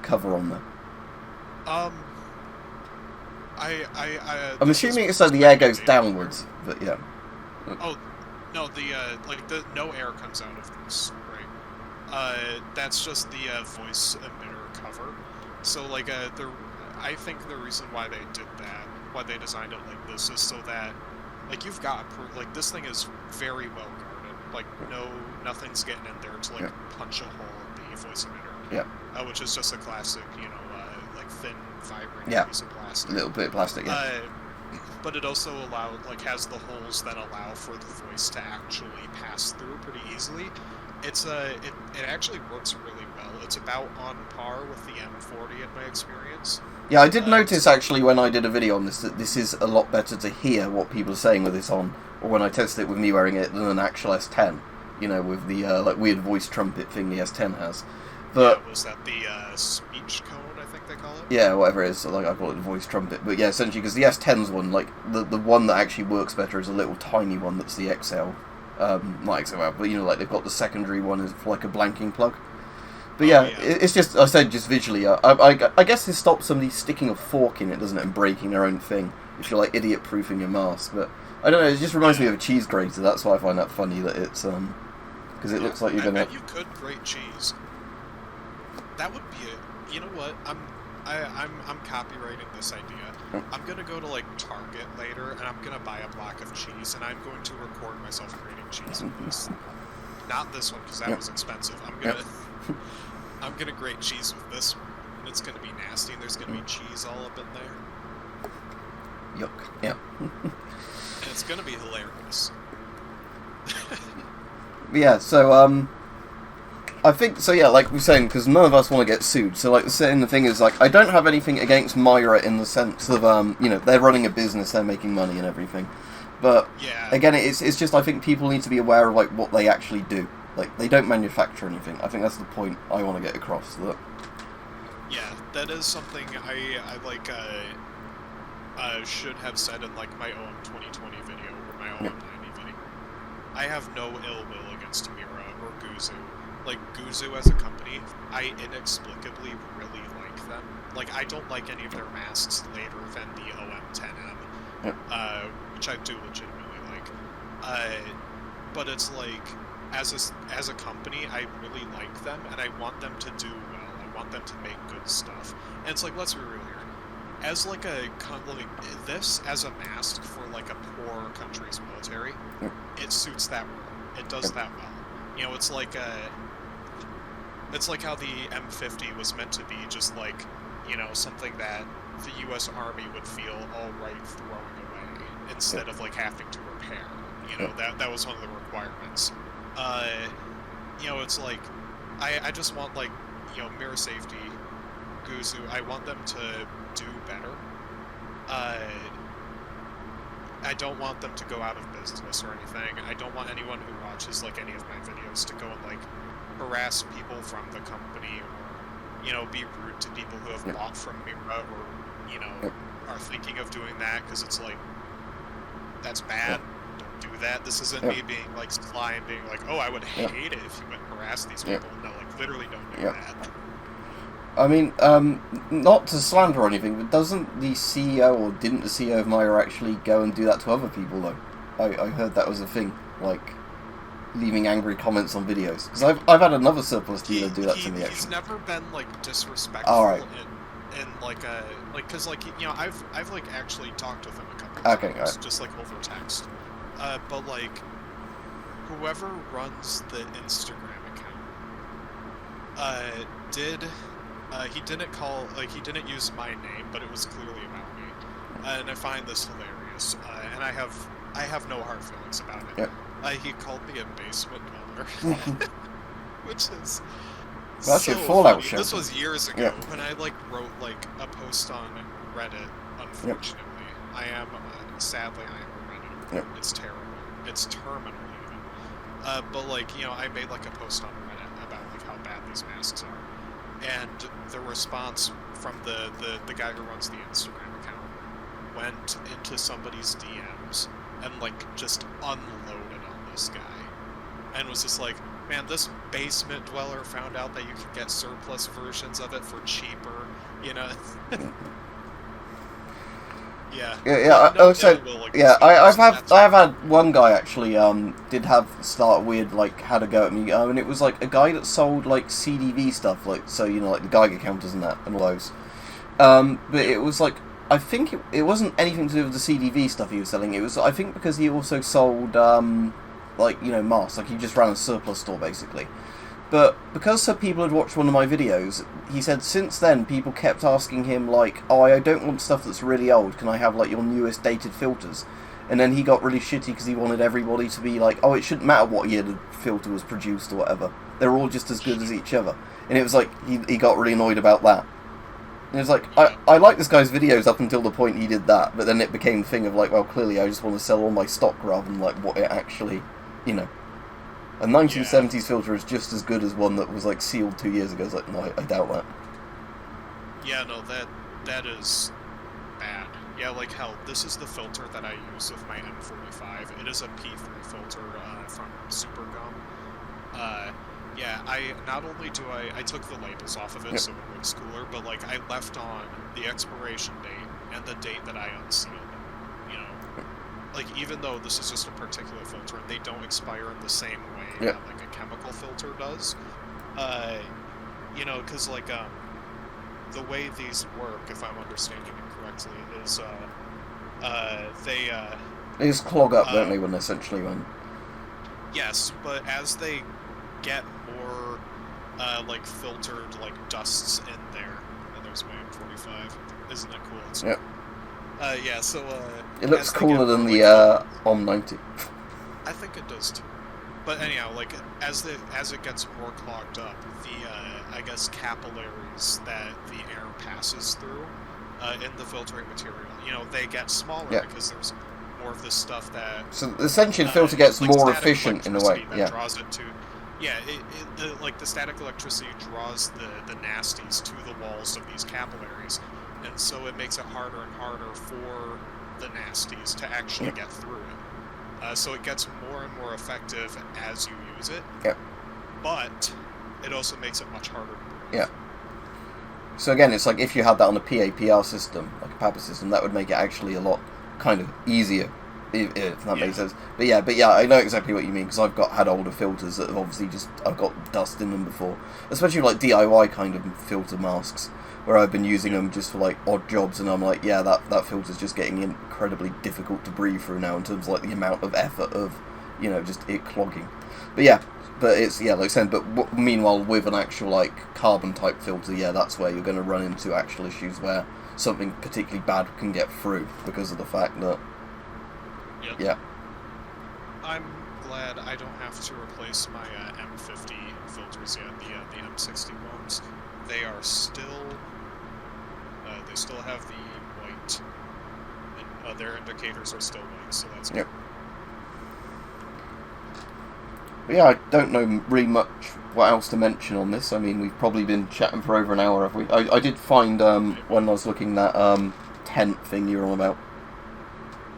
cover on there? I'm assuming it's so the air goes downwards, but yeah. Oh, no, no air comes out of this. That's just the voice emitter cover. So, like, I think the reason why they did that, why they designed it like this, is so that, like, you've got, like, this thing is very well guarded. Like, nothing's getting in there to, like, punch a hole in the voice emitter. Yeah. Which is just a classic, like, thin, vibrant piece of plastic. A little bit of plastic, yeah. But it also has the holes that allow for the voice to actually pass through pretty easily. It actually works really well. It's about on par with the M40 in my experience. Yeah, I did notice actually when I did a video on this that this is a lot better to hear what people are saying with this on, or when I tested it with me wearing it, than an actual S10. With the like weird voice trumpet thing the S10 has. But yeah, was that the speech cone? I think they call it. Yeah, whatever it is. So, like I call it the voice trumpet. But yeah, essentially because the S10's one, like the one that actually works better is a little tiny one that's the XL. Not XOR, but like they've got the secondary one is for like a blanking plug. But yeah, it's just, I said just visually, I guess this stops somebody sticking a fork in it, doesn't it, and breaking their own thing, if you're like idiot-proofing your mask, but I don't know, it just reminds me of a cheese grater, that's why I find that funny, that it's, because it looks like you're gonna... I bet you could grate cheese. That would be it. You know what, I'm copywriting this idea. I'm gonna go to like Target later, and I'm gonna buy a block of cheese, and I'm going to record myself grating cheese with this. Not this one, because that was expensive. I'm gonna grate cheese with this one, and it's gonna be nasty, and there's gonna be cheese all up in there. Yuck. Yeah. And it's gonna be hilarious. Yeah, so, I think, so yeah, like we're saying, because none of us want to get sued, so like the thing is, like, I don't have anything against MIRA in the sense of, they're running a business, they're making money and everything, but, again, it's just, I think people need to be aware of, like, what they actually do. Like, they don't manufacture anything. I think that's the point I want to get across. That. Yeah, that is something I should have said in, like, my own 2020 video, or my own 90 video. I have no ill will against MIRA or Guzu. Like, Guzu as a company, I inexplicably really like them. Like, I don't like any of their masks later than the OM10M, which I do legitimately like. But it's like... As a company, I really like them, and I want them to do well. I want them to make good stuff. And it's like, let's be real here. As like this as a mask for like a poor country's military, it suits that well. It does that well. It's like how the M50 was meant to be, just like, something that the U.S. Army would feel all right throwing away instead of like having to repair. That was one of the requirements. It's like, I just want, like, MIRA Safety, Guzu, I want them to do better. I don't want them to go out of business or anything. I don't want anyone who watches, like, any of my videos to go and, like, harass people from the company or, be rude to people who have bought from MIRA or, are thinking of doing that, because it's like, that's bad. Do that. This isn't me being like sly and being like, oh, I would hate it if you went and harass these people. No, like, literally don't do that. I mean, not to slander or anything, but didn't the CEO of MIRA actually go and do that to other people, though? I heard that was a thing, like, leaving angry comments on videos. Because I've had another surplus dealer do that to me, actually. He's never been, like, disrespectful in like, because, like, I've, like, actually talked with him a couple of times, just, like, over text. But, like, whoever runs the Instagram account, he didn't use my name, but it was clearly about me. And I find this hilarious. And I have no hard feelings about it. He called me a basement dweller. Which is that's so your Fallout funny. show. This was years ago when I, like, wrote, like, a post on Reddit, unfortunately. Sadly, I am a Redditor. It's terrible. It's terminal, even. But, like, I made, like, a post on Reddit about, like, how bad these masks are. And the response from the guy who runs the Instagram account went into somebody's DMs and, like, just unloaded on this guy. And was just like, man, this basement dweller found out that you could get surplus versions of it for cheaper, I've had one guy actually did have start weird, like, had a go at me, and it was like a guy that sold like CDV stuff, like, so like the Geiger counters and that and all those. But it was like, I think it wasn't anything to do with the CDV stuff he was selling. It was, I think, because he also sold like, masks. Like, he just ran a surplus store basically. But because some people had watched one of my videos, he said since then people kept asking him, like, oh, I don't want stuff that's really old, can I have, like, your newest dated filters? And then he got really shitty because he wanted everybody to be like, oh, it shouldn't matter what year the filter was produced or whatever, they're all just as good as each other. And it was like, he got really annoyed about that. And it was like, I like this guy's videos up until the point he did that, but then it became a thing of like, well, clearly I just want to sell all my stock rather than, like, what it actually, A 1970s filter is just as good as one that was, like, sealed 2 years ago. It's like, no, I doubt that. Yeah, no, that is bad. Yeah, like, hell, this is the filter that I use with my M45. It is a P3 filter from Supergum. Yeah, not only do I took the labels off of it so it looks cooler, but, like, I left on the expiration date and the date that I unsealed it, you know? Like, even though this is just a particular filter and they don't expire in the same way that, like, a chemical filter does, you know, because, like, the way these work, if I'm understanding it correctly, is, they just clog up, don't they, when essentially when... Yes, but as they get more, like, filtered, like, dusts in there, and there's my M45. Isn't it cool? It's yeah, so, it looks cooler than the, OM90. I think it does, too. But anyhow, like, as it gets more clogged up, the, I guess, capillaries that the air passes through, in the filtering material, you know, they get smaller because there's more of this stuff that... So, essentially, the filter gets like more efficient in a way, draws it to... Yeah, like, the static electricity draws the nasties to the walls of these capillaries, and so it makes it harder and harder for the nasties to actually get through it. So it gets more and more effective as you use it. Yep. But it also makes it much harder to breathe. Yeah. So again, it's like if you had that on a PAPR system, like a PAPR system, that would make it actually a lot kind of easier, if that makes sense. But yeah, I know exactly what you mean, because I've had older filters that have obviously I've got dust in them before, especially like DIY kind of filter masks, where I've been using them just for like odd jobs, and I'm like, yeah, that filter's just getting incredibly difficult to breathe through now in terms of like the amount of effort of, you know, just it clogging. But it's, like I said, but meanwhile with an actual like carbon type filter, that's where you're going to run into actual issues where something particularly bad can get through because of the fact that I'm glad I don't have to replace my M50 filters yet, the M60 ones. They are still, they still have the white, and their indicators are still white, so that's good. But yeah, I don't know really much what else to mention on this. I mean, we've probably been chatting for over an hour, have we? I did find, when I was looking, that tent thing you were on about.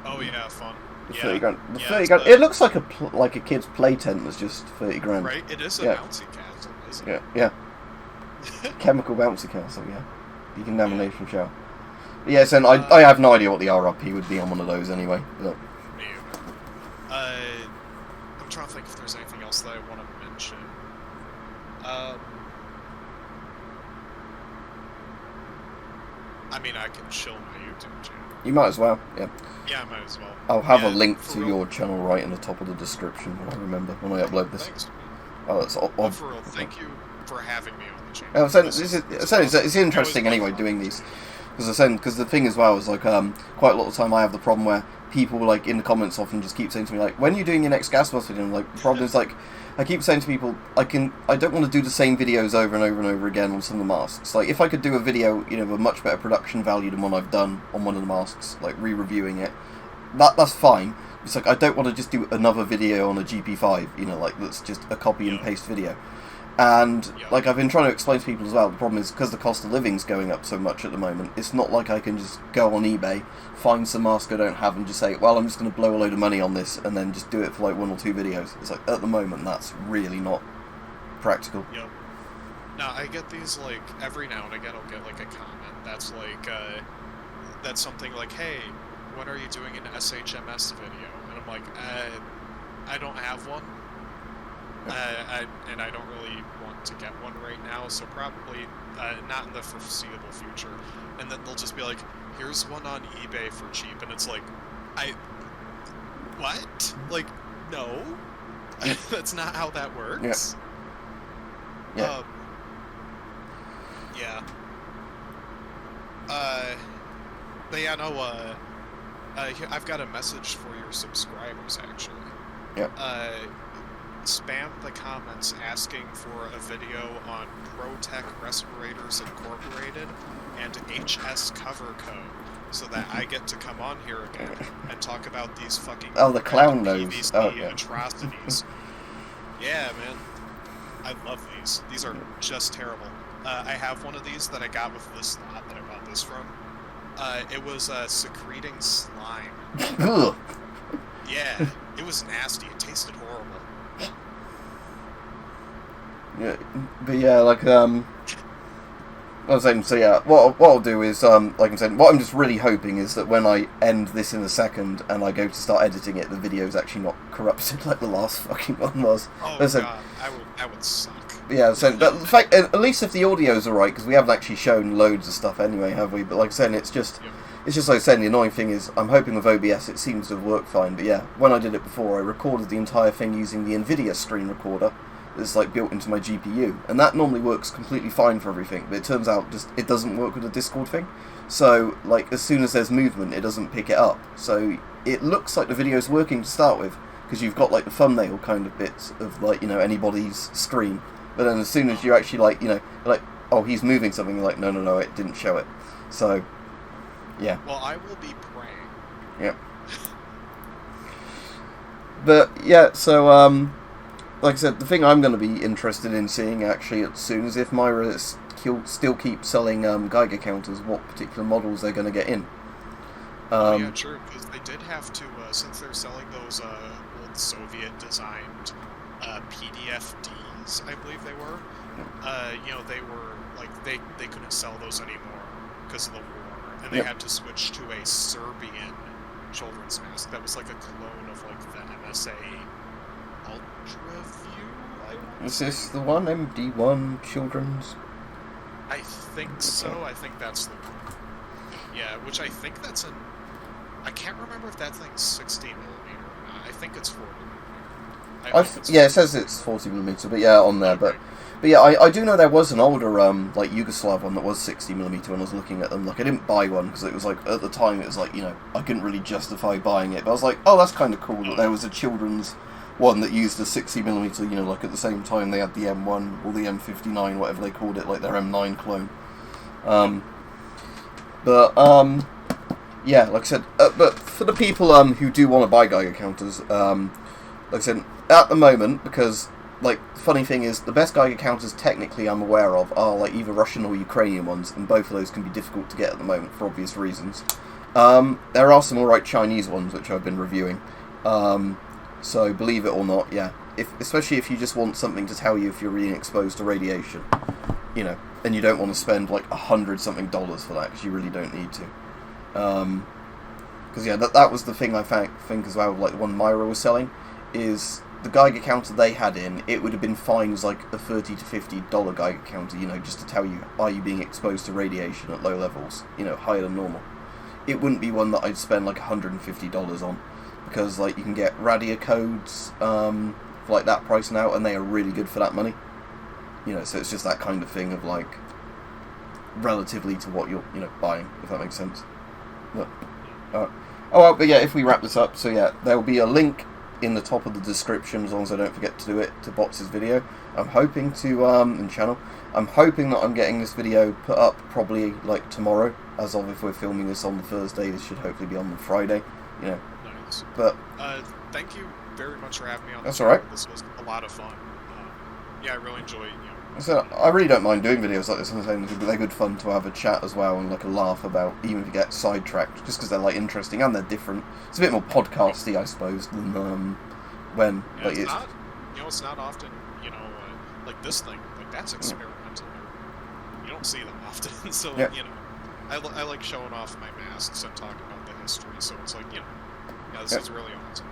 Oh yeah, fun. The 30 grand. The 30 grand. It looks like a kid's play tent that's just 30 grand. Right, it is a bouncy castle, isn't it? Yeah. Chemical bouncy castle, yeah. Decontamination shower. But yes, and I have no idea what the RRP would be on one of those anyway. But. I'm trying to think if there's anything else that I want to mention. I mean, I can show my YouTube channel. You might as well, yeah. Yeah, I might as well. I'll have a link to your channel right in the top of the description when I remember, when I upload this. Thanks. Oh, that's odd. Oh, for real, thank you for having me on the channel. It's interesting anyway doing these. Because the thing as well is like quite a lot of the time I have the problem where people like in the comments often just keep saying to me like, when are you doing your next gas mask video? And like the problem is like I keep saying to people I don't want to do the same videos over and over and over again on some of the masks. Like if I could do a video, you know, of a much better production value than one I've done on one of the masks, like re-reviewing it, that's fine. It's like I don't want to just do another video on a GP5, you know, like that's just a copy and paste video. And like I've been trying to explain to people as well, the problem is because the cost of living's going up so much at the moment, it's not like I can just go on eBay, find some mask I don't have and just say, well, I'm just going to blow a load of money on this and then just do it for like 1 or 2 videos. It's like, at the moment, that's really not practical. Yep. Now, I get these, like, every now and again I'll get, like, a comment that's like, that's something like, hey, when are you doing an SHMS video? And I'm like, I don't have one. And I don't really want to get one right now, so probably not in the foreseeable future. And then they'll just be like, here's one on eBay for cheap, and it's like, what? Like, no, that's not how that works. Yeah. But yeah, no, I've got a message for your subscribers, actually. Yep. Spam the comments asking for a video on ProTech Respirators Incorporated and HS Cover Code, so that I get to come on here again and talk about these fucking the clown nose PVC atrocities. Yeah, man, I love these. These are just terrible. I have one of these that I got with this lot that I bought this from. It was secreting slime. Ugh. Yeah, it was nasty. It tasted horrible. Yeah, but yeah, like I was saying, so yeah, what I'll do is, like I'm saying, what I'm just really hoping is that when I end this in a second and I go to start editing it, the video's actually not corrupted like the last fucking one was. Oh God, that would suck. Yeah, so but the fact, at least if the audio's alright, because we haven't actually shown loads of stuff anyway, have we? But like I said, it's just like I said, the annoying thing is, I'm hoping with OBS it seems to have worked fine, but yeah, when I did it before, I recorded the entire thing using the NVIDIA screen recorder that's like built into my GPU, and that normally works completely fine for everything, but it turns out just it doesn't work with the Discord thing. So like as soon as there's movement, it doesn't pick it up. So it looks like the video's working to start with, because you've got like the thumbnail kind of bits of like, you know, anybody's screen, but then as soon as you actually like, you know, like, oh, he's moving something, you're like, no, it didn't show it. So yeah. Well, I will be praying. Yeah. But yeah, so like I said, the thing I'm going to be interested in seeing actually as soon is if MIRA still keeps selling Geiger counters, what particular models they're going to get in. Yeah, true, because they did have to, since they're selling those old Soviet-designed PDFDs, I believe they were, you know, they were, like, they couldn't sell those anymore because of the war, and they had to switch to a Serbian children's mask that was like a clone of, like, the MSA Ultra View. Is this the one, MD1 children's? I think so. I think that's the one. Yeah, which I think that's an... I can't remember if that thing's 60 millimeter or not. I think it's 40 millimeter. Yeah, it says it's 40 millimeter, but yeah, on there. Okay. But yeah, I do know there was an older like Yugoslav one that was 60 millimeter when I was looking at them. Like I didn't buy one because it was like at the time it was like, you know, I couldn't really justify buying it. But I was like, oh, that's kind of cool that there was a children's one that used a 60 millimeter. You know, like at the same time they had the M1 or the M59, whatever they called it, like their M9 clone. Yeah, like I said, but for the people who do want to buy Geiger counters, like I said, at the moment, because like the funny thing is, the best Geiger counters technically I'm aware of are like either Russian or Ukrainian ones, and both of those can be difficult to get at the moment for obvious reasons. There are some alright Chinese ones which I've been reviewing. So believe it or not, yeah, especially if you just want something to tell you if you're really exposed to radiation, you know, and you don't want to spend like $100-something for that because you really don't need to. Because yeah, that was the thing I think as well. Like the one MIRA was selling is the Geiger counter they had in. It would have been fine as like a $30 to $50 Geiger counter, you know, just to tell you are you being exposed to radiation at low levels, you know, higher than normal. It wouldn't be one that I'd spend like $150 on, because like you can get radio codes for like that price now, and they are really good for that money. You know, so it's just that kind of thing of like relatively to what you're, you know, buying, if that makes sense. But, oh well, but yeah, if we wrap this up, so yeah, there will be a link in the top of the description, as long as I don't forget to do it, to Bots' video. I'm hoping to, and channel, I'm hoping that I'm getting this video put up probably like tomorrow, as of if we're filming this on the Thursday, this should hopefully be on the Friday, you know. Nice. But thank you very much for having me on. That's alright. This was a lot of fun. Yeah, I really enjoyed, you know. So I really don't mind doing videos like this. I'm saying they're good fun to have a chat as well and like a laugh about, even if you get sidetracked, just because they're like interesting and they're different. It's a bit more podcasty, I suppose, than when yeah, like it's not, you know, it's not often, you know, like this thing, like that's experimental. You don't see them often, so yeah. You know, I like showing off my masks and talking about the history. So it's like, you know, yeah, this is really awesome.